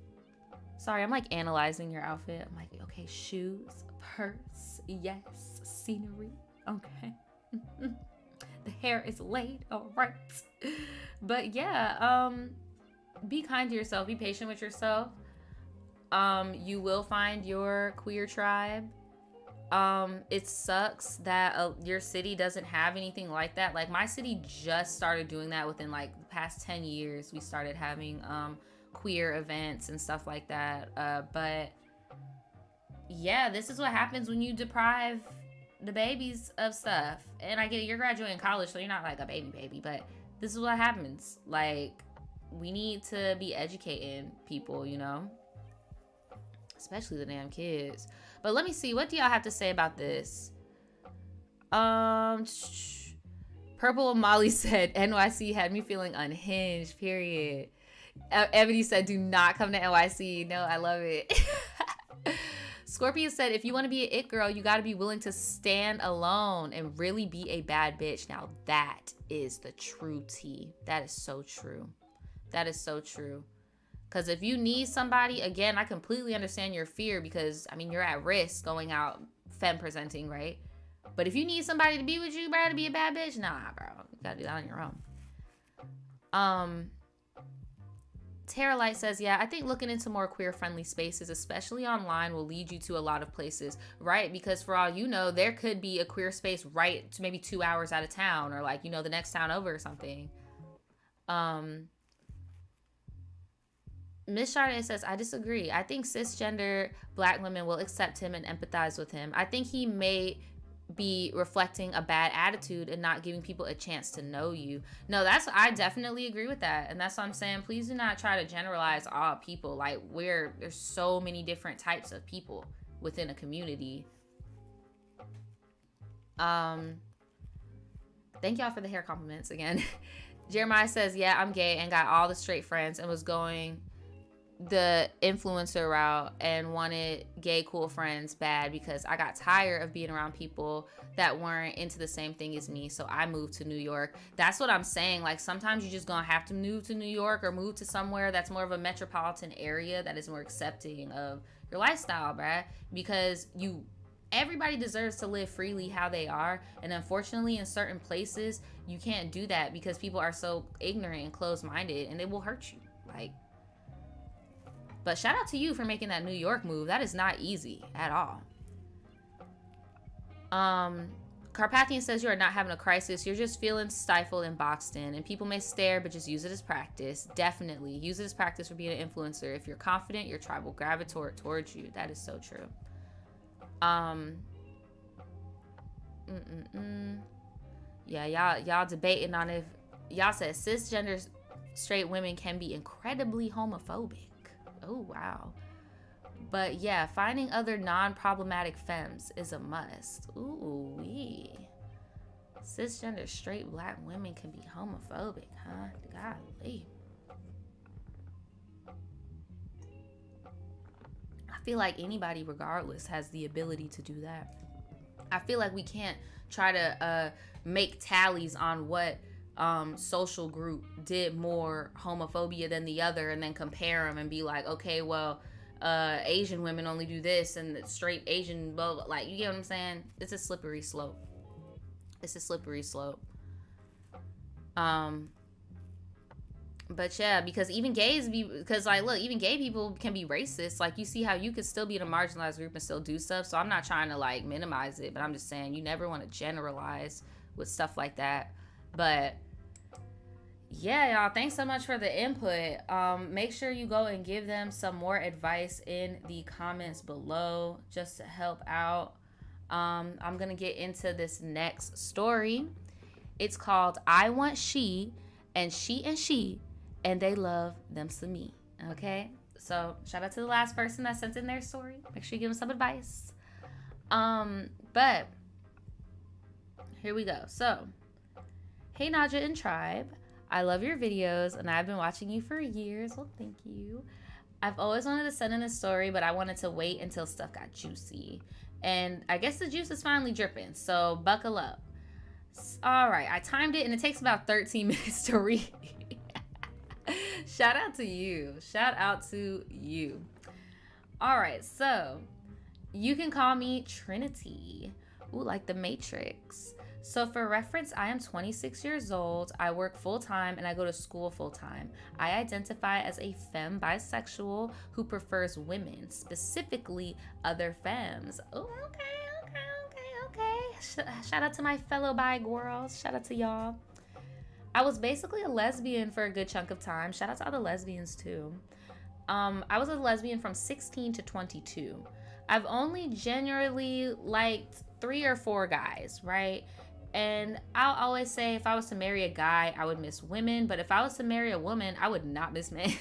Sorry, I'm like analyzing your outfit. I'm like, okay, shoes, purse, yes, scenery. Okay. The hair is laid. All right. But yeah, be kind to yourself. Be patient with yourself. You will find your queer tribe. It sucks that your city doesn't have anything like that. Like, my city just started doing that within like the past 10 years. We started having queer events and stuff like that. But yeah, this is what happens when you deprive the babies of stuff. And I get it, you're graduating college, so you're not like a baby, but this is what happens. Like, we need to be educating people, you know, especially the damn kids. But let me see. What do y'all have to say about this? Purple Molly said, NYC had me feeling unhinged, period. Ebony said, do not come to NYC. No, I love it. Scorpio said, if you want to be an it girl, you got to be willing to stand alone and really be a bad bitch. Now, that is the true tea. That is so true. That is so true. Because if you need somebody, again, I completely understand your fear because, I mean, you're at risk going out femme presenting, right? But if you need somebody to be with you, bro, to be a bad bitch, nah, bro. You gotta do that on your own. Tara Light says, yeah, I think looking into more queer-friendly spaces, especially online, will lead you to a lot of places, right? Because for all you know, there could be a queer space right to maybe 2 hours out of town or, like, you know, the next town over or something. Miss Sade says, I disagree. I think cisgender black women will accept him and empathize with him. I think he may be reflecting a bad attitude and not giving people a chance to know you. No, I definitely agree with that. And that's what I'm saying. Please do not try to generalize all people. Like, there's so many different types of people within a community. Thank y'all for the hair compliments again. Jeremiah says, yeah, I'm gay and got all the straight friends and was going the influencer route and wanted gay cool friends bad because I got tired of being around people that weren't into the same thing as me, so I moved to New York. That's what I'm saying. Like, sometimes you just gonna have to move to New York or move to somewhere that's more of a metropolitan area that is more accepting of your lifestyle, bruh, because everybody deserves to live freely how they are, and unfortunately in certain places you can't do that because people are so ignorant and closed-minded, and it will hurt you. Like, but shout out to you for making that New York move. That is not easy at all. Carpathian says, you are not having a crisis. You're just feeling stifled and boxed in. And people may stare, but just use it as practice. Definitely. Use it as practice for being an influencer. If you're confident, your tribe will gravitate towards you. That is so true. Yeah, y'all debating on if... Y'all said cisgender straight women can be incredibly homophobic. Oh, wow. But yeah, finding other non-problematic femmes is a must. Ooh, wee. Cisgender straight black women can be homophobic, huh? Golly. I feel like anybody, regardless, has the ability to do that. I feel like we can't try to make tallies on what social group did more homophobia than the other and then compare them and be like, okay, well, Asian women only do this and straight Asian, blah, blah. Like, you get what I'm saying? It's a slippery slope. But yeah, because even gays even gay people can be racist. Like, you see how you could still be in a marginalized group and still do stuff. So I'm not trying to like minimize it, but I'm just saying you never want to generalize with stuff like that. But yeah, y'all, thanks so much for the input. Make sure you go and give them some more advice in the comments below just to help out. I'm gonna get into this next story. It's called I Want She and She and They Love Them Some Me. Okay, so shout out to the last person that sent in their story. Make sure you give them some advice. But here we go. So, hey Nadja and Tribe, I love your videos and I've been watching you for years. Well, thank you. I've always wanted to send in a story, but I wanted to wait until stuff got juicy. And I guess the juice is finally dripping, so buckle up. All right, I timed it and it takes about 13 minutes to read. Shout out to you. All right, so you can call me Trinity. Ooh, like the Matrix. So for reference, I am 26 years old. I work full-time and I go to school full-time. I identify as a femme bisexual who prefers women, specifically other femmes. Oh, okay. Shout out to my fellow bi girls. Shout out to y'all. I was basically a lesbian for a good chunk of time. Shout out to all the lesbians too. I was a lesbian from 16 to 22. I've only generally liked 3 or 4 guys, right? And I'll always say if I was to marry a guy, I would miss women. But if I was to marry a woman, I would not miss men.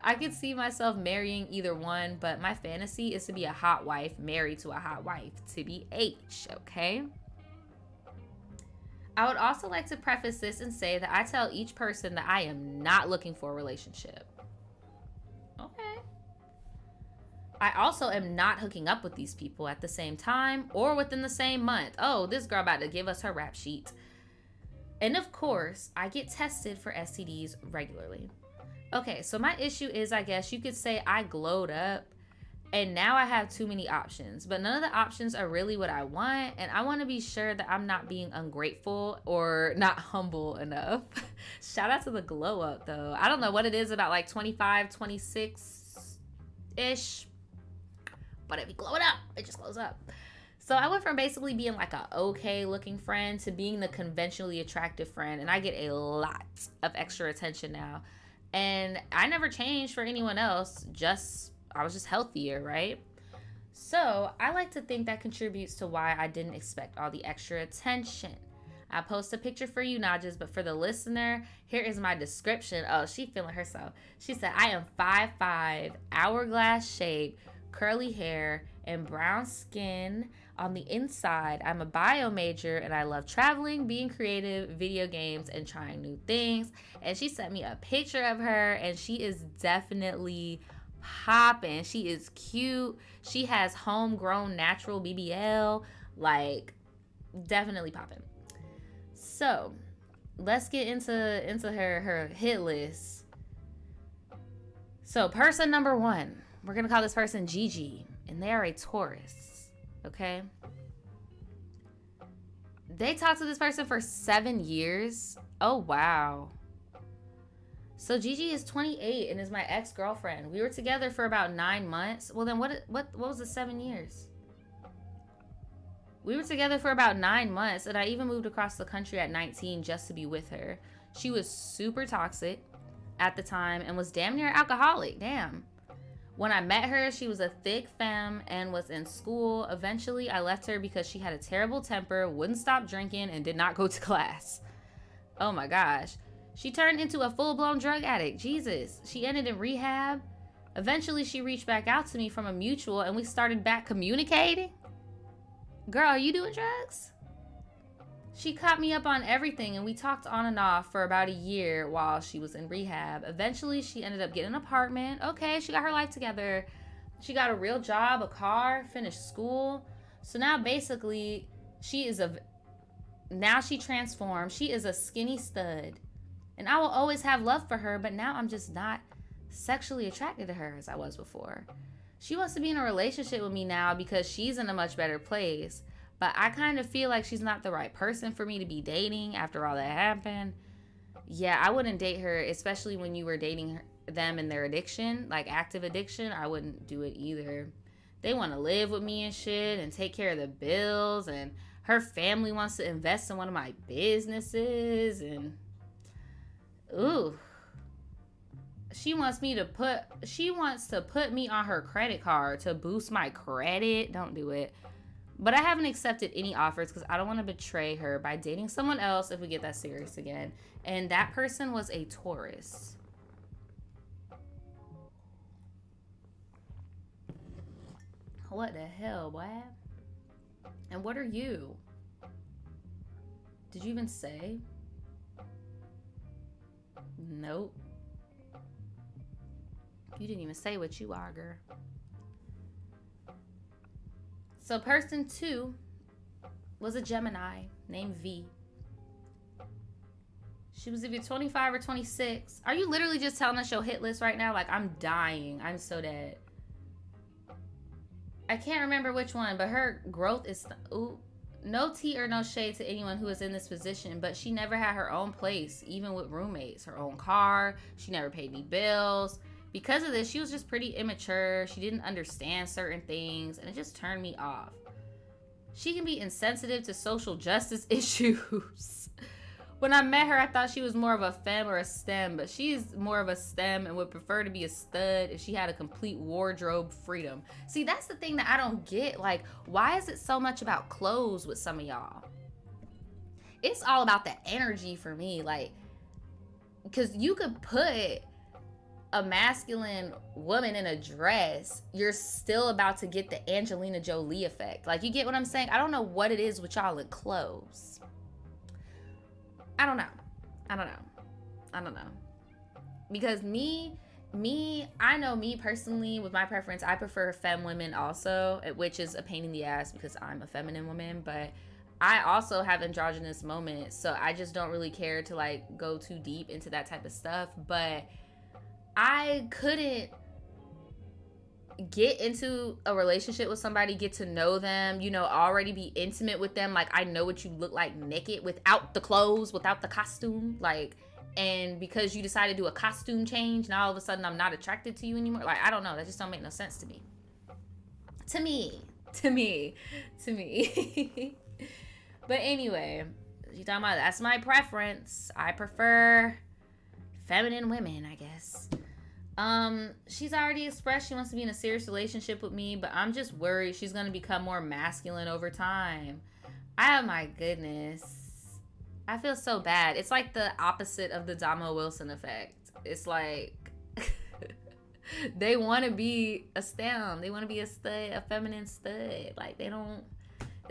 I could see myself marrying either one, but my fantasy is to be a hot wife married to a hot wife, TBH, okay? I would also like to preface this and say that I tell each person that I am not looking for a relationship. Okay. I also am not hooking up with these people at the same time or within the same month. Oh, this girl about to give us her rap sheet. And of course, I get tested for STDs regularly. Okay, so my issue is, I guess you could say I glowed up and now I have too many options, but none of the options are really what I want. And I want to be sure that I'm not being ungrateful or not humble enough. Shout out to the glow up though. I don't know what it is about like 25, 26-ish, but if you glow it up, it just glows up. So I went from basically being like a okay looking friend to being the conventionally attractive friend. And I get a lot of extra attention now. And I never changed for anyone else. I was just healthier, right? So I like to think that contributes to why I didn't expect all the extra attention. I post a picture for you, Nadjas, but for the listener, here is my description. Oh, she feeling herself. She said, I am 5'5", hourglass shape, curly hair, and brown skin. On the inside, I'm a bio major, and I love traveling, being creative, video games, and trying new things. And she sent me a picture of her, and she is definitely popping. She is cute. She has homegrown natural BBL. Like, definitely popping. So, let's get into her hit list. So, person number 1, we're gonna call this person Gigi, and they are a Taurus. Okay. They talked to this person for 7 years. Oh wow. So Gigi is 28 and is my ex-girlfriend. We were together for about 9 months. Well then what was the 7 years? We were together for about 9 months, and I even moved across the country at 19 just to be with her. She was super toxic at the time and was damn near alcoholic. Damn. When I met her, she was a thick femme and was in school. Eventually, I left her because she had a terrible temper, wouldn't stop drinking, and did not go to class. Oh my gosh. She turned into a full-blown drug addict. Jesus. She ended in rehab. Eventually, she reached back out to me from a mutual, and we started back communicating. Girl, are you doing drugs? She caught me up on everything, and we talked on and off for about a year while she was in rehab. Eventually, she ended up getting an apartment. Okay, she got her life together. She got a real job, a car, finished school. So now basically, she transformed. She is a skinny stud. And I will always have love for her, but now I'm just not sexually attracted to her as I was before. She wants to be in a relationship with me now because she's in a much better place. But I kind of feel like she's not the right person for me to be dating after all that happened. Yeah, I wouldn't date her, especially when you were dating them and their addiction, like active addiction. I wouldn't do it either. They want to live with me and shit and take care of the bills, and her family wants to invest in one of my businesses, and ooh. She wants to put me on her credit card to boost my credit. Don't do it. But I haven't accepted any offers because I don't want to betray her by dating someone else if we get that serious again. And that person was a Taurus. What the hell, boy? And what are you? Did you even say? Nope. You didn't even say what you are, girl. So person 2 was a Gemini named V. She was either 25 or 26. Are you literally just telling us your hit list right now? Like, I'm dying. I'm so dead. I can't remember which one, but her growth is... Ooh, no tea or no shade to anyone who is in this position, but she never had her own place, even with roommates. Her own car. She never paid any bills. Because of this, she was just pretty immature. She didn't understand certain things, and it just turned me off. She can be insensitive to social justice issues. When I met her, I thought she was more of a femme or a STEM, but she's more of a STEM and would prefer to be a stud if she had a complete wardrobe freedom. See, that's the thing that I don't get. Like, why is it so much about clothes with some of y'all? It's all about the energy for me. Like, because you could put a masculine woman in a dress, you're still about to get the Angelina Jolie effect. Like, you get what I'm saying? I don't know what it is with y'all in clothes. I don't know. Because I know me personally, with my preference, I prefer femme women also, which is a pain in the ass because I'm a feminine woman, but I also have androgynous moments, so I just don't really care to like go too deep into that type of stuff. But I couldn't get into a relationship with somebody, get to know them, you know, already be intimate with them. Like, I know what you look like naked without the clothes, without the costume. Like, and because you decided to do a costume change, now all of a sudden I'm not attracted to you anymore. Like, I don't know. That just don't make no sense to me. To me. But anyway, you talking about that's my preference. I prefer feminine women, I guess. She's already expressed she wants to be in a serious relationship with me, but I'm just worried she's gonna become more masculine over time. Oh my goodness. I feel so bad. It's like the opposite of the Damo Wilson effect. It's like they want to be a stem. They want to be a stud, a feminine stud. Like they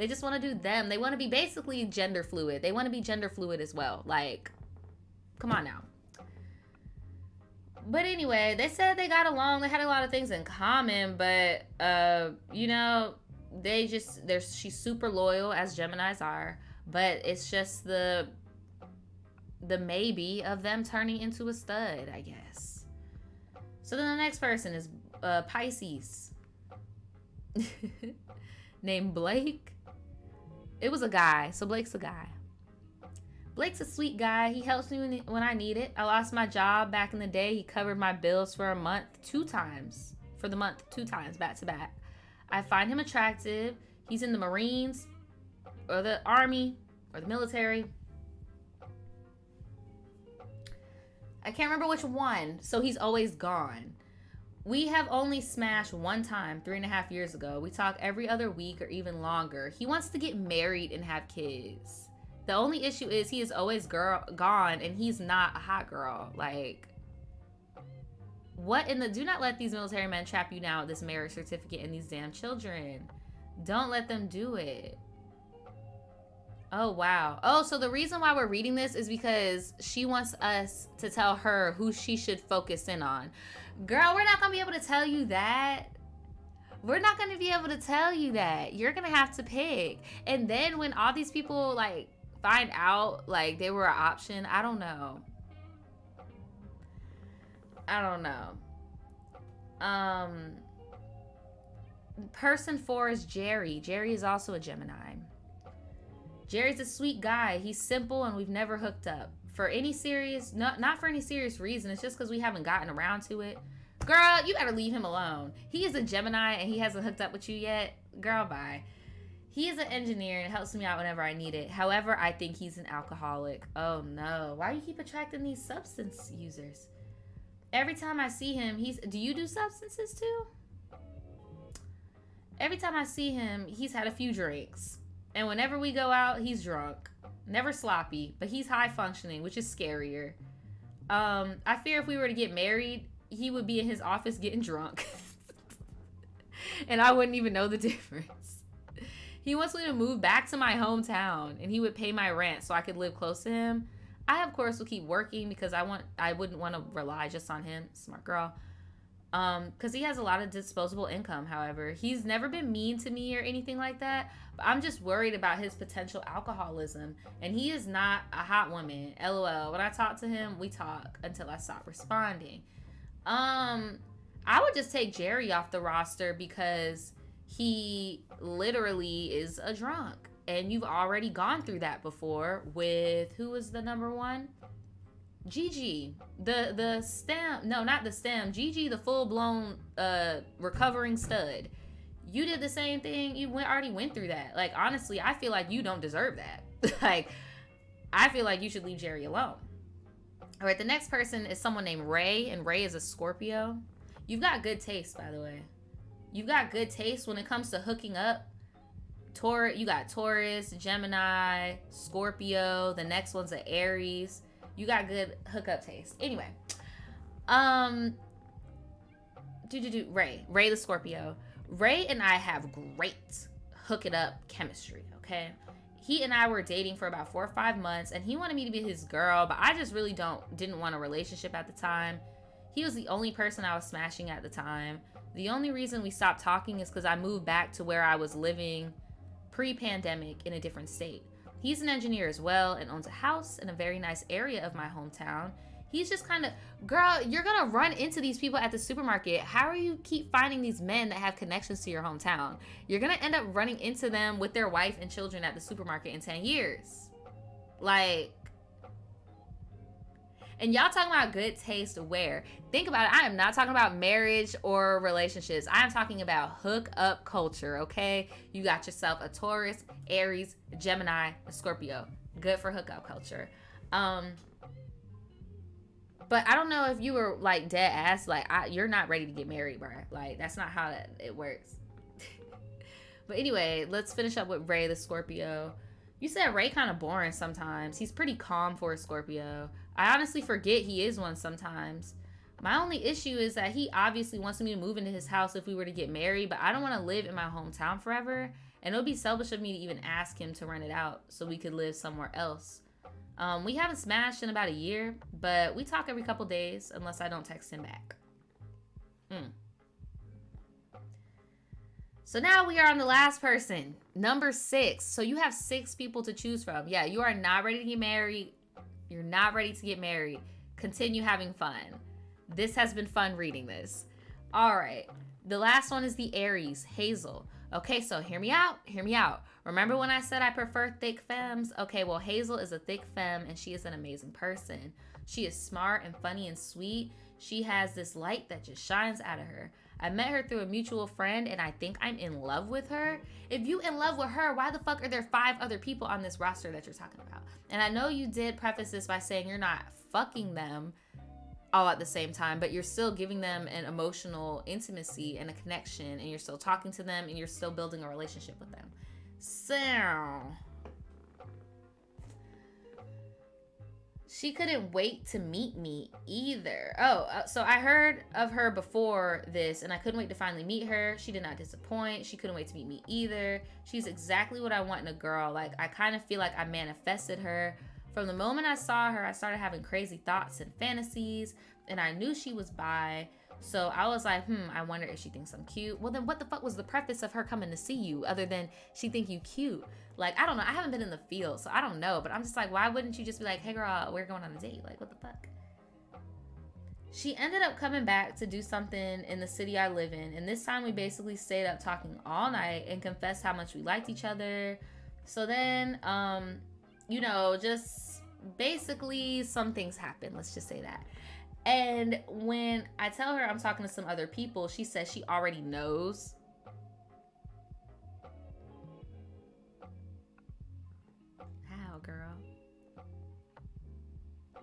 just want to do them. They want to be basically gender fluid. They want to be gender fluid as well. Like, come on now. But anyway, they said they got along. They had a lot of things in common, but you know, she's super loyal, as Geminis are, but it's just the maybe of them turning into a stud, I guess. So then the next person is Pisces. Named Blake. It was a guy, so Blake's a guy. Blake's a sweet guy. He helps me when I need it. I lost my job back in the day. He covered my bills for a month 2 times. For the month 2 times, back to back. I find him attractive. He's in the Marines or the Army or the military. I can't remember which one, so he's always gone. We have only smashed 1 time 3.5 years ago. We talk every other week or even longer. He wants to get married and have kids. The only issue is he is always gone, and he's not a hot girl. Like, what in the... Do not let these military men trap you down with this marriage certificate and these damn children. Don't let them do it. Oh, wow. Oh, so the reason why we're reading this is because she wants us to tell her who she should focus in on. Girl, we're not going to be able to tell you that. We're not going to be able to tell you that. You're going to have to pick. And then when all these people, like, find out, like, they were an option, I don't know. Person 4 is Jerry. Jerry is also a Gemini. Jerry's a sweet guy. He's simple and we've never hooked up. For any serious, not for any serious reason. It's just because we haven't gotten around to it. Girl, you gotta leave him alone. He is a Gemini and he hasn't hooked up with you yet. Girl, bye. He is an engineer and helps me out whenever I need it. However, I think he's an alcoholic. Oh no. Why do you keep attracting these substance users? Every time I see him, do you do substances too? Every time I see him, he's had a few drinks. And whenever we go out, he's drunk. Never sloppy, but he's high functioning, which is scarier. I fear if we were to get married, he would be in his office getting drunk. And I wouldn't even know the difference. He wants me to move back to my hometown, and he would pay my rent so I could live close to him. I, of course, will keep working because I wouldn't want to rely just on him. Smart girl. Because he has a lot of disposable income, however. He's never been mean to me or anything like that. But I'm just worried about his potential alcoholism. And he is not a hot woman. LOL. When I talk to him, we talk until I stop responding. I would just take Jerry off the roster because he literally is a drunk. And you've already gone through that before with, who was the number 1? Gigi, the stem, no, not the stem. Gigi, the full-blown recovering stud. You did the same thing. You already went through that. Like, honestly, I feel like you don't deserve that. Like, I feel like you should leave Jerry alone. All right, the next person is someone named Ray, and Ray is a Scorpio. You've got good taste, by the way. You've got good taste when it comes to hooking up. You got Taurus, Gemini, Scorpio. The next one's an Aries. You got good hookup taste. Anyway, Ray the Scorpio. Ray and I have great hook it up chemistry, okay? He and I were dating for about 4 or 5 months, and he wanted me to be his girl, but I just really didn't want a relationship at the time. He was the only person I was smashing at the time. The only reason we stopped talking is because I moved back to where I was living pre-pandemic in a different state. He's an engineer as well and owns a house in a very nice area of my hometown. He's just kind of, girl, you're going to run into these people at the supermarket. How are you keep finding these men that have connections to your hometown? You're going to end up running into them with their wife and children at the supermarket in 10 years. Like, and y'all talking about good taste where? Think about it. I am not talking about marriage or relationships. I am talking about hook up culture, okay? You got yourself a Taurus, Aries, Gemini, a Scorpio. Good for hookup culture. But But I don't know if you were like dead ass, like you're not ready to get married, bro. Like that's not how it works. But anyway, let's finish up with Ray the Scorpio. You said Ray kind of boring sometimes. He's pretty calm for a Scorpio. I honestly forget he is one sometimes. My only issue is that he obviously wants me to move into his house if we were to get married, but I don't want to live in my hometown forever. And it would be selfish of me to even ask him to rent it out so we could live somewhere else. We haven't smashed in about a year, but we talk every couple days unless I don't text him back. So now we are on the last person, number 6. So you have 6 people to choose from. Yeah, you are not ready to get married. You're not ready to get married. Continue having fun. This has been fun reading this. All right. The last one is the Aries, Hazel. Okay, so hear me out. Hear me out. Remember when I said I prefer thick femmes? Okay, well, Hazel is a thick femme, and she is an amazing person. She is smart and funny and sweet. She has this light that just shines out of her. I met her through a mutual friend, and I think I'm in love with her. If you in love with her, why the fuck are there 5 other people on this roster that you're talking about? And I know you did preface this by saying you're not fucking them all at the same time, but you're still giving them an emotional intimacy and a connection, and you're still talking to them, and you're still building a relationship with them. So she couldn't wait to meet me either. So I heard of her before this, and I couldn't wait to finally meet her. She did not disappoint. She couldn't wait to meet me either. She's exactly what I want in a girl. Like, I kind of feel like I manifested her. From the moment I saw her, I started having crazy thoughts and fantasies, and I knew she was bi. So I was like, I wonder if she thinks I'm cute. Well, then what the fuck was the preface of her coming to see you other than she think you cute? Like, I don't know. I haven't been in the field, so I don't know. But I'm just like, why wouldn't you just be like, hey, girl, we're going on a date? Like, what the fuck? She ended up coming back to do something in the city I live in. And this time we basically stayed up talking all night and confessed how much we liked each other. So then, just basically some things happened. Let's just say that. And when I tell her I'm talking to some other people, she says she already knows. How, girl?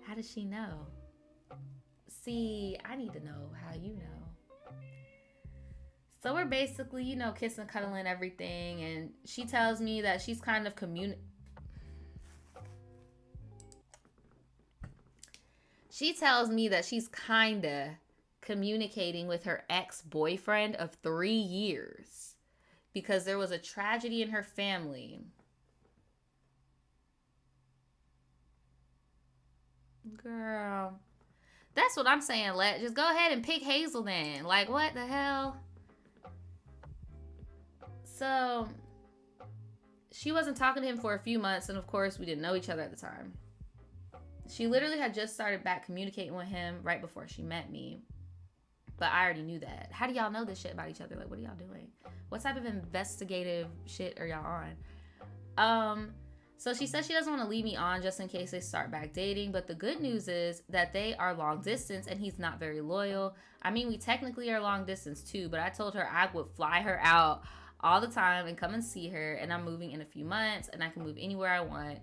How does she know? See, I need to know how you know. So we're basically, kissing, cuddling, everything. And she tells me that she's kind of She tells me that she's kind of communicating with her ex-boyfriend of 3 years because there was a tragedy in her family. Girl, that's what I'm saying. Just go ahead and pick Hazel then. Like, what the hell? So she wasn't talking to him for a few months, and of course we didn't know each other at the time. She literally had just started back communicating with him right before she met me. But I already knew that. How do y'all know this shit about each other? Like, what are y'all doing? What type of investigative shit are y'all on? So she says she doesn't want to leave me on just in case they start back dating. But the good news is that they are long distance and he's not very loyal. I mean, we technically are long distance too, but I told her I would fly her out all the time and come and see her. And I'm moving in a few months and I can move anywhere I want.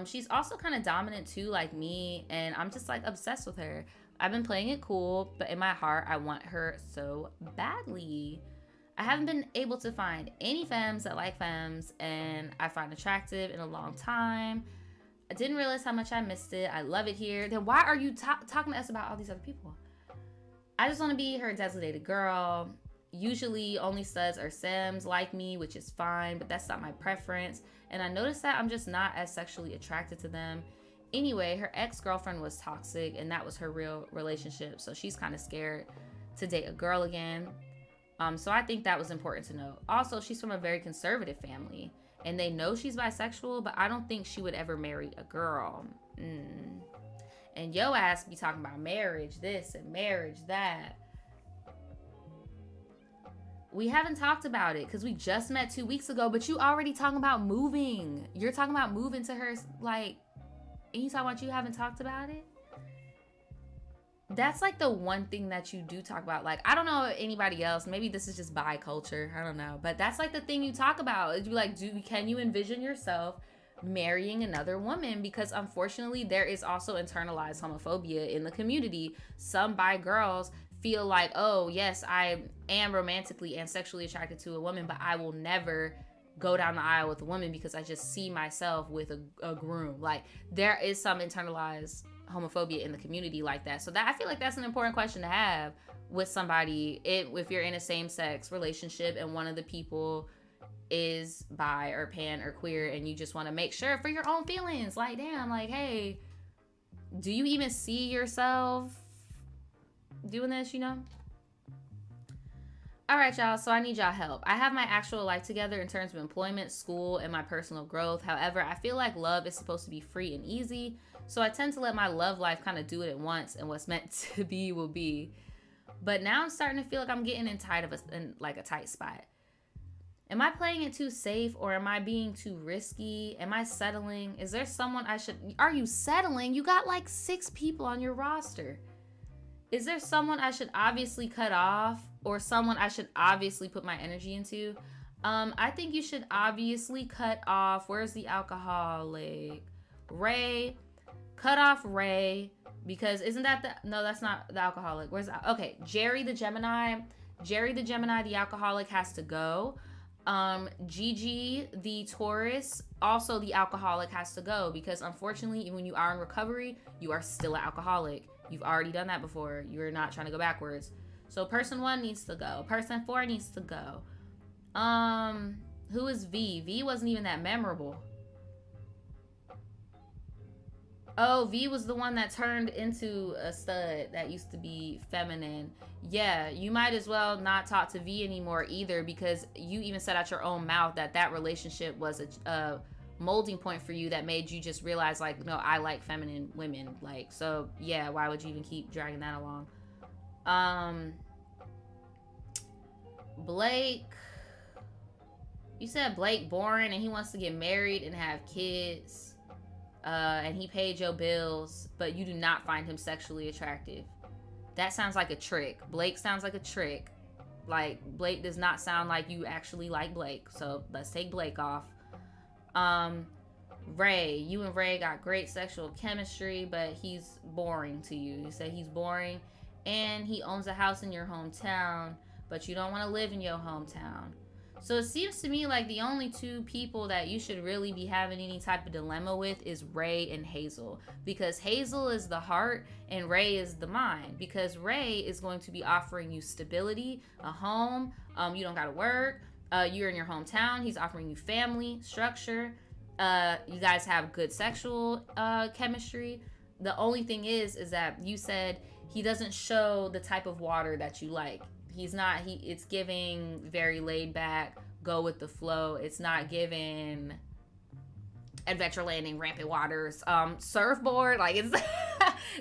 She's also kind of dominant too, like me, and I'm just like obsessed with her. I've been playing it cool, but in my heart, I want her so badly. I haven't been able to find any femmes that like femmes, and I find attractive in a long time. I didn't realize how much I missed it. I love it here. Then why are you talking to us about all these other people? I just want to be her designated girl. Usually only studs or sims like me, which is fine, but that's not my preference. And I noticed that I'm just not as sexually attracted to them. Anyway, her ex-girlfriend was toxic and that was her real relationship. So she's kind of scared to date a girl again. So I think that was important to know. Also, she's from a very conservative family and they know she's bisexual, but I don't think she would ever marry a girl. And yo ass be talking about marriage this and marriage that. We haven't talked about it because we just met 2 weeks ago, but you already talking about moving. You're talking about moving to her, like, and you talking about you haven't talked about it? That's like the one thing that you do talk about. Like, I don't know anybody else. Maybe this is just bi culture. I don't know. But that's like the thing you talk about. You like, can you envision yourself marrying another woman, because unfortunately there is also internalized homophobia in the community. Some bi girls feel like, oh yes, I am romantically and sexually attracted to a woman, but I will never go down the aisle with a woman because I just see myself with a groom. Like, there is some internalized homophobia in the community like that. So that, I feel like that's an important question to have with somebody if you're in a same-sex relationship and one of the people is bi or pan or queer, and you just want to make sure for your own feelings, like, damn, like, hey, do you even see yourself doing this, you know? All right, y'all, so I need y'all help. I have my actual life together in terms of employment, school, and my personal growth. However, I feel like love is supposed to be free and easy, so I tend to let my love life kind of do it at once, and what's meant to be will be. But now I'm starting to feel like I'm getting in a tight spot. Am I playing it too safe, or am I being too risky? Am I settling? Is there someone are you settling? You got like 6 people on your roster. Is there someone I should obviously cut off, or someone I should obviously put my energy into? I think you should obviously cut off, where's the alcoholic? Ray. Cut off Ray, because isn't that no, that's not the alcoholic. Okay, Jerry the Gemini. Jerry the Gemini, the alcoholic, has to go. Gigi the Taurus, also the alcoholic, has to go, because unfortunately when you are in recovery, you are still an alcoholic. You've already done that before. You're not trying to go backwards. So person 1 needs to go. Person 4 needs to go. Who is V? V wasn't even that memorable. Oh, V was the one that turned into a stud that used to be feminine. Yeah, you might as well not talk to V anymore either, because you even said out your own mouth that relationship was a molding point for you that made you just realize, like, no, I like feminine women. Like, so yeah, why would you even keep dragging that along? Blake, you said Blake boring and he wants to get married and have kids, and he paid your bills, but you do not find him sexually attractive. That sounds like a trick. Blake sounds like a trick. Like, Blake does not sound like you actually like Blake, so let's take Blake off. Ray, you and Ray got great sexual chemistry, but he's boring to you. You say he's boring, and he owns a house in your hometown, but you don't want to live in your hometown. So it seems to me like the only 2 people that you should really be having any type of dilemma with is Ray and Hazel, because Hazel is the heart and Ray is the mind, because Ray is going to be offering you stability, a home, you don't gotta work, you're in your hometown. He's offering you family, structure. You guys have good sexual chemistry. The only thing is that you said he doesn't show the type of water that you like. It's giving very laid back, go with the flow. It's not giving adventure landing, rampant waters, surfboard. Like, it's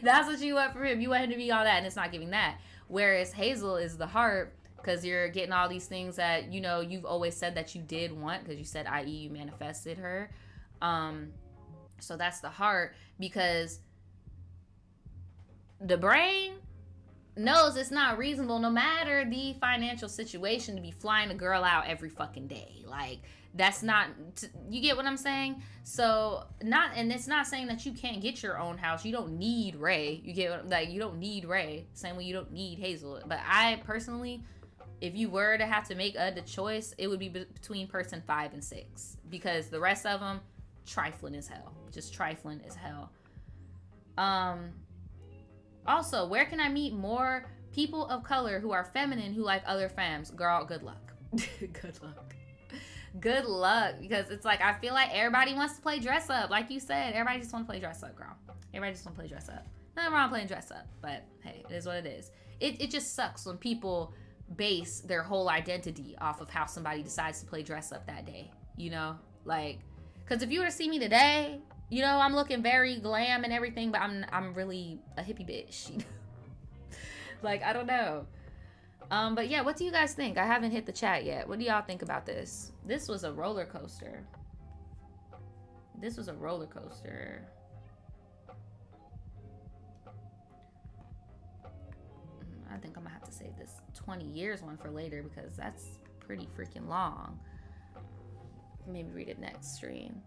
that's what you want from him. You want him to be all that, and it's not giving that. Whereas Hazel is the heart, because you're getting all these things that, you know, you've always said that you did want, because you said, i.e., you manifested her. So that's the heart, because the brain knows it's not reasonable, no matter the financial situation, to be flying a girl out every fucking day. Like, that's not, you get what I'm saying? So, and it's not saying that you can't get your own house. You don't need Ray. You get what, like, you don't need Ray. Same way you don't need Hazel. But I personally, if you were to have to make the choice, it would be between person 5 and 6, because the rest of them, trifling as hell. Just trifling as hell. Also, where can I meet more people of color who are feminine who like other femmes? Girl, good luck. Good luck. Good luck, because it's like, I feel like everybody wants to play dress up. Like you said, everybody just want to play dress up, girl. Everybody just want to play dress up. Nothing wrong playing dress up, but hey, it is what it is. It just sucks when people base their whole identity off of how somebody decides to play dress up that day, you know? Like, because if you were to see me today, you know, I'm looking very glam and everything, but I'm really a hippie bitch, you know? Like, I don't know. But yeah, what do you guys think? I haven't hit the chat yet. What do y'all think about this? This was a roller coaster. This was a roller coaster. I think I'm gonna have to save this 20 years one for later, because that's pretty freaking long. Maybe read it next stream.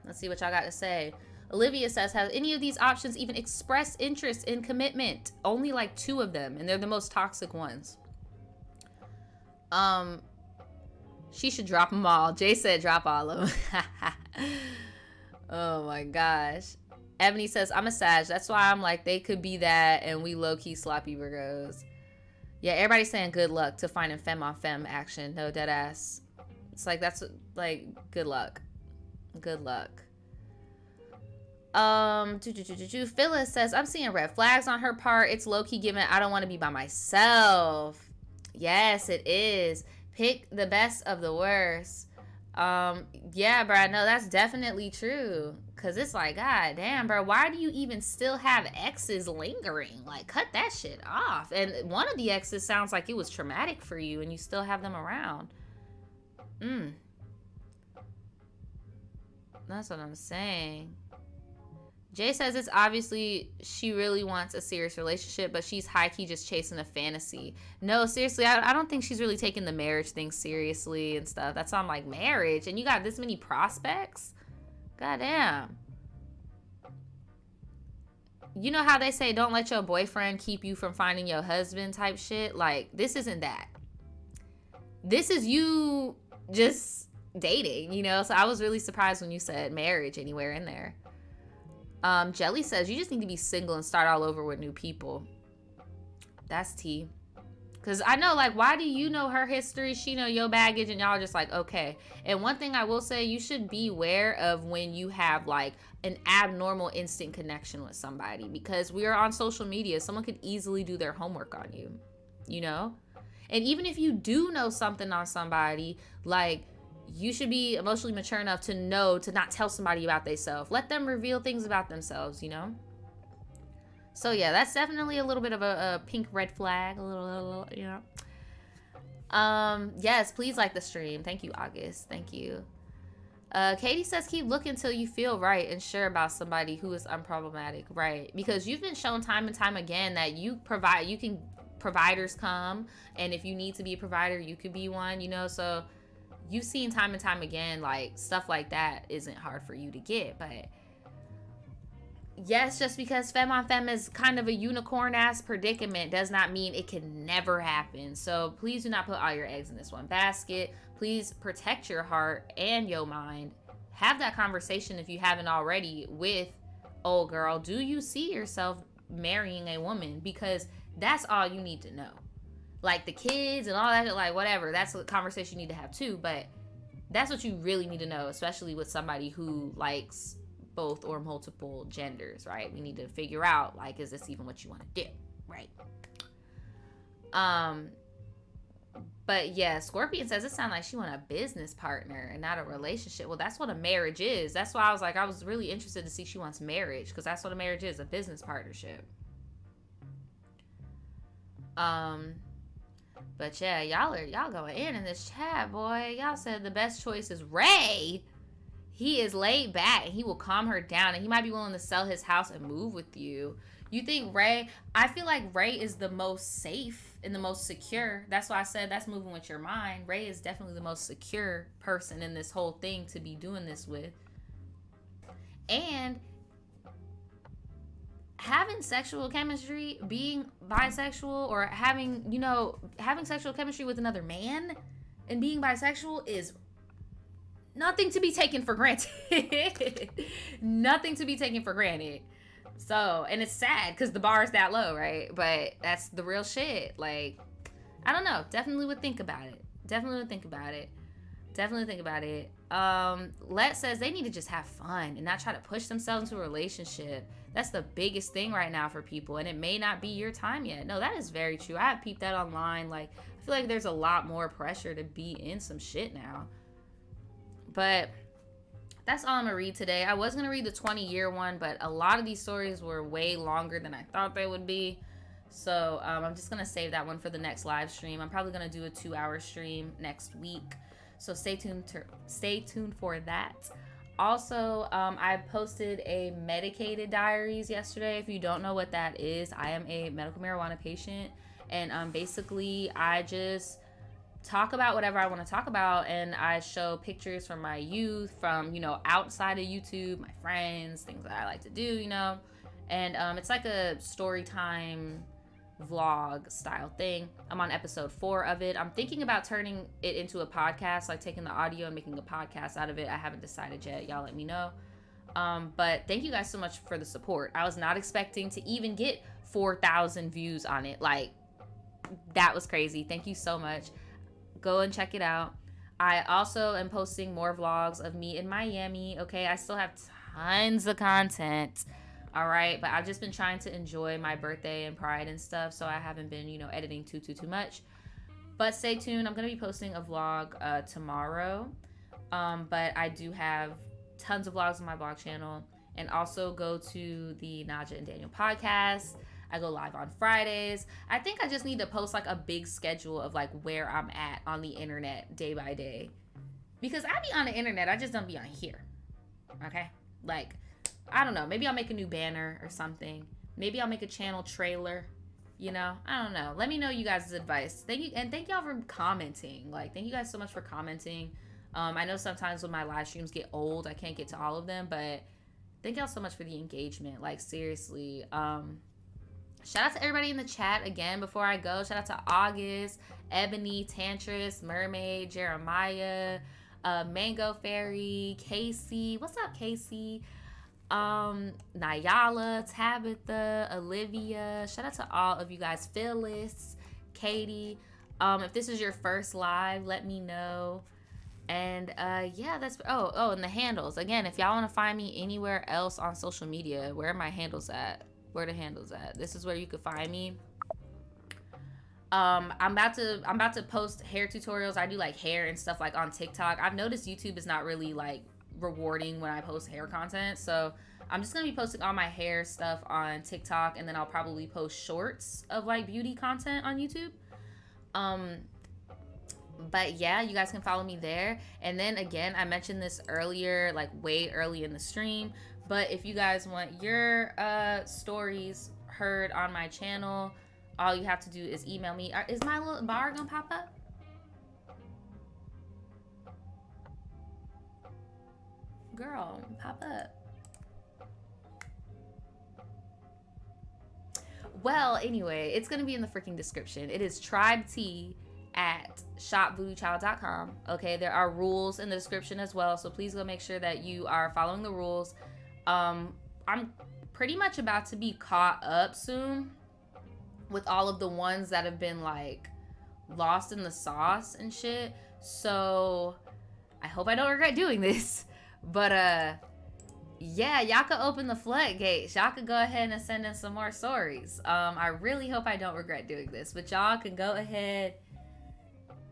Let's see what y'all got to say. Olivia says, have any of these options even expressed interest in commitment? Only like 2 of them, and they're the most toxic ones. She should drop them all. Jay said drop all of them. Oh my gosh. Ebony says, I'm a Sag. That's why I'm like, they could be that, and we low-key sloppy Virgos. Yeah, everybody's saying good luck to finding femme on femme action. No, dead ass. It's like, that's like, good luck. Good luck. Phyllis says, I'm seeing red flags on her part. It's low-key given I don't want to be by myself. Yes, it is. Pick the best of the worst. Yeah, bro, no, that's definitely true. Cause it's like, god damn, bro, why do you even still have exes lingering? Like, cut that shit off. And one of the exes sounds like it was traumatic for you and you still have them around. That's what I'm saying. Jay says it's obviously she really wants a serious relationship, but she's high-key just chasing a fantasy. No, seriously, I don't think she's really taking the marriage thing seriously and stuff. That's on, like, marriage. And you got this many prospects? Goddamn. You know how they say don't let your boyfriend keep you from finding your husband type shit? Like, this isn't that. This is you just dating, you know? So I was really surprised when you said marriage anywhere in there. Jelly says, you just need to be single and start all over with new people. That's tea. Because I know, like, why do you know her history? She know your baggage, and y'all are just like, okay. And one thing I will say, you should be aware of when you have, like, an abnormal instant connection with somebody. Because we are on social media. Someone could easily do their homework on you, you know? And even if you do know something on somebody, like, you should be emotionally mature enough to know to not tell somebody about themselves. Let them reveal things about themselves, you know? So, yeah, that's definitely a little bit of a pink red flag. A little, you know? Yes, please like the stream. Thank you, August. Thank you. Katie says, keep looking until you feel right and sure about somebody who is unproblematic. Right. Because you've been shown time and time again that you can, providers come. And if you need to be a provider, you could be one, you know? So you've seen time and time again, like, stuff like that isn't hard for you to get. But yes, just because femme on femme is kind of a unicorn-ass predicament does not mean it can never happen. So please do not put all your eggs in this one basket. Please protect your heart and your mind. Have that conversation if you haven't already with, oh girl, do you see yourself marrying a woman? Because that's all you need to know. Like, the kids and all that, like, whatever, that's a conversation you need to have too, but that's what you really need to know, especially with somebody who likes both or multiple genders, right? We need to figure out, like, is this even what you want to do, right? But yeah, Scorpion says it sounds like she want a business partner and not a relationship. Well, that's what a marriage is. That's why I was like, I was really interested to see she wants marriage, because that's what a marriage is, a business partnership. But yeah, y'all going in this chat, boy. Y'all said the best choice is Ray. He is laid back and he will calm her down, and he might be willing to sell his house and move with you. You think Ray? I feel like Ray is the most safe and the most secure. That's why I said that's moving with your mind. Ray is definitely the most secure person in this whole thing to be doing this with. And having sexual chemistry, being bisexual, or having sexual chemistry with another man and being bisexual is nothing to be taken for granted. Nothing to be taken for granted. So, and it's sad because the bar is that low, right? But that's the real shit. Like, I don't know. Definitely would think about it. Let says they need to just have fun and not try to push themselves into a relationship. That's the biggest thing right now for people, and it may not be your time yet. No, that is very true. I have peeped that online. Like, I feel like there's a lot more pressure to be in some shit now. But that's all I'm gonna read today. I was gonna read the 20-year one, but a lot of these stories were way longer than I thought they would be. So I'm just gonna save that one for the next live stream. I'm probably gonna do a 2-hour stream next week. So stay tuned for that. Also, I posted a medicated diaries yesterday. If you don't know what that is, I am a medical marijuana patient, and basically I just talk about whatever I want to talk about, and I show pictures from my youth, from, you know, outside of YouTube, my friends, things that I like to do, you know. And it's like a story time vlog style thing. I'm on episode 4 of it. I'm thinking about turning it into a podcast, like taking the audio and making a podcast out of it. I haven't decided yet. Y'all let me know. But thank you guys so much for the support. I was not expecting to even get 4,000 views on it. Like, that was crazy. Thank you so much. Go and check it out. I also am posting more vlogs of me in Miami. Okay, I still have tons of content. All right, but I've just been trying to enjoy my birthday and pride and stuff, so I haven't been, you know, editing too much. But stay tuned. I'm gonna be posting a vlog tomorrow. But I do have tons of vlogs on my vlog channel, and also go to the Nadja and Daniel podcast. I go live on Fridays. I think I just need to post like a big schedule of like where I'm at on the internet day by day, because I be on the internet, I just don't be on here. Okay, like, I don't know, maybe I'll make a new banner or something. Maybe I'll make a channel trailer, you know. I don't know. Let me know you guys' advice. Thank you, and thank y'all for commenting. Like, thank you guys so much for commenting. I know sometimes when my live streams get old, I can't get to all of them, but thank y'all so much for the engagement. Like, seriously. Shout out to everybody in the chat again before I go. Shout out to August, Ebony, Tantris, Mermaid, Jeremiah, Mango Fairy, Casey. What's up, Casey? Nyala, Tabitha, Olivia. Shout out to all of you guys. Phyllis, Katie. If this is your first live, let me know. And yeah, that's and the handles. Again, if y'all want to find me anywhere else on social media, where are my handles at? Where the handles at? This is where you could find me. I'm about to post hair tutorials. I do like hair and stuff like on TikTok. I've noticed YouTube is not really like rewarding when I post hair content, so I'm just gonna be posting all my hair stuff on TikTok, and then I'll probably post shorts of like beauty content on YouTube. But yeah, you guys can follow me there. And then again, I mentioned this earlier, like way early in the stream, but if you guys want your stories heard on my channel, all you have to do is email me. Is my little bar gonna pop up? Girl, pop up. Well, anyway, it's gonna be in the freaking description. It is tribetea at shopvoodoochild.com. Okay, there are rules in the description as well, so please go make sure that you are following the rules. I'm pretty much about to be caught up soon with all of the ones that have been like lost in the sauce and shit, so I hope I don't regret doing this. But yeah, y'all could open the floodgates. Y'all could go ahead and send in some more stories. I really hope I don't regret doing this, but y'all can go ahead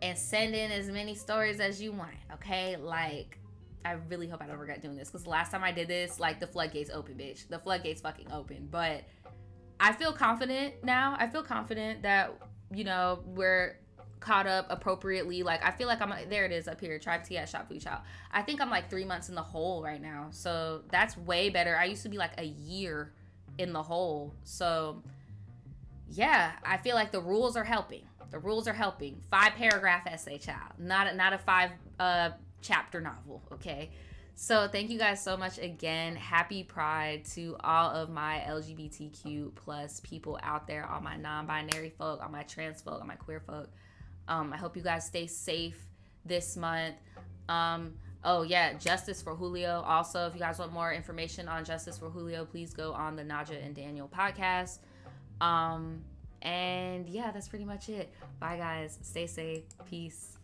and send in as many stories as you want, okay? Like, I really hope I don't regret doing this, because the last time I did this, like, the floodgates open, bitch. The floodgates fucking open. But I feel confident now. I feel confident that, you know, we're caught up appropriately. Like, I feel like there it is up here, tribetea at shopvoodoochild. I think I'm like 3 months in the hole right now, so that's way better. I used to be like a year in the hole, so yeah, I feel like the rules are helping. The rules are helping. 5-paragraph essay, child, not a 5 chapter novel. Okay, so thank you guys so much again. Happy Pride to all of my LGBTQ plus people out there, all my non-binary folk, all my trans folk, all my queer folk. I hope you guys stay safe this month. Oh yeah, Justice for Julio. Also, if you guys want more information on Justice for Julio, please go on the Nadja and Daniel podcast. And yeah, that's pretty much it. Bye guys. Stay safe. Peace.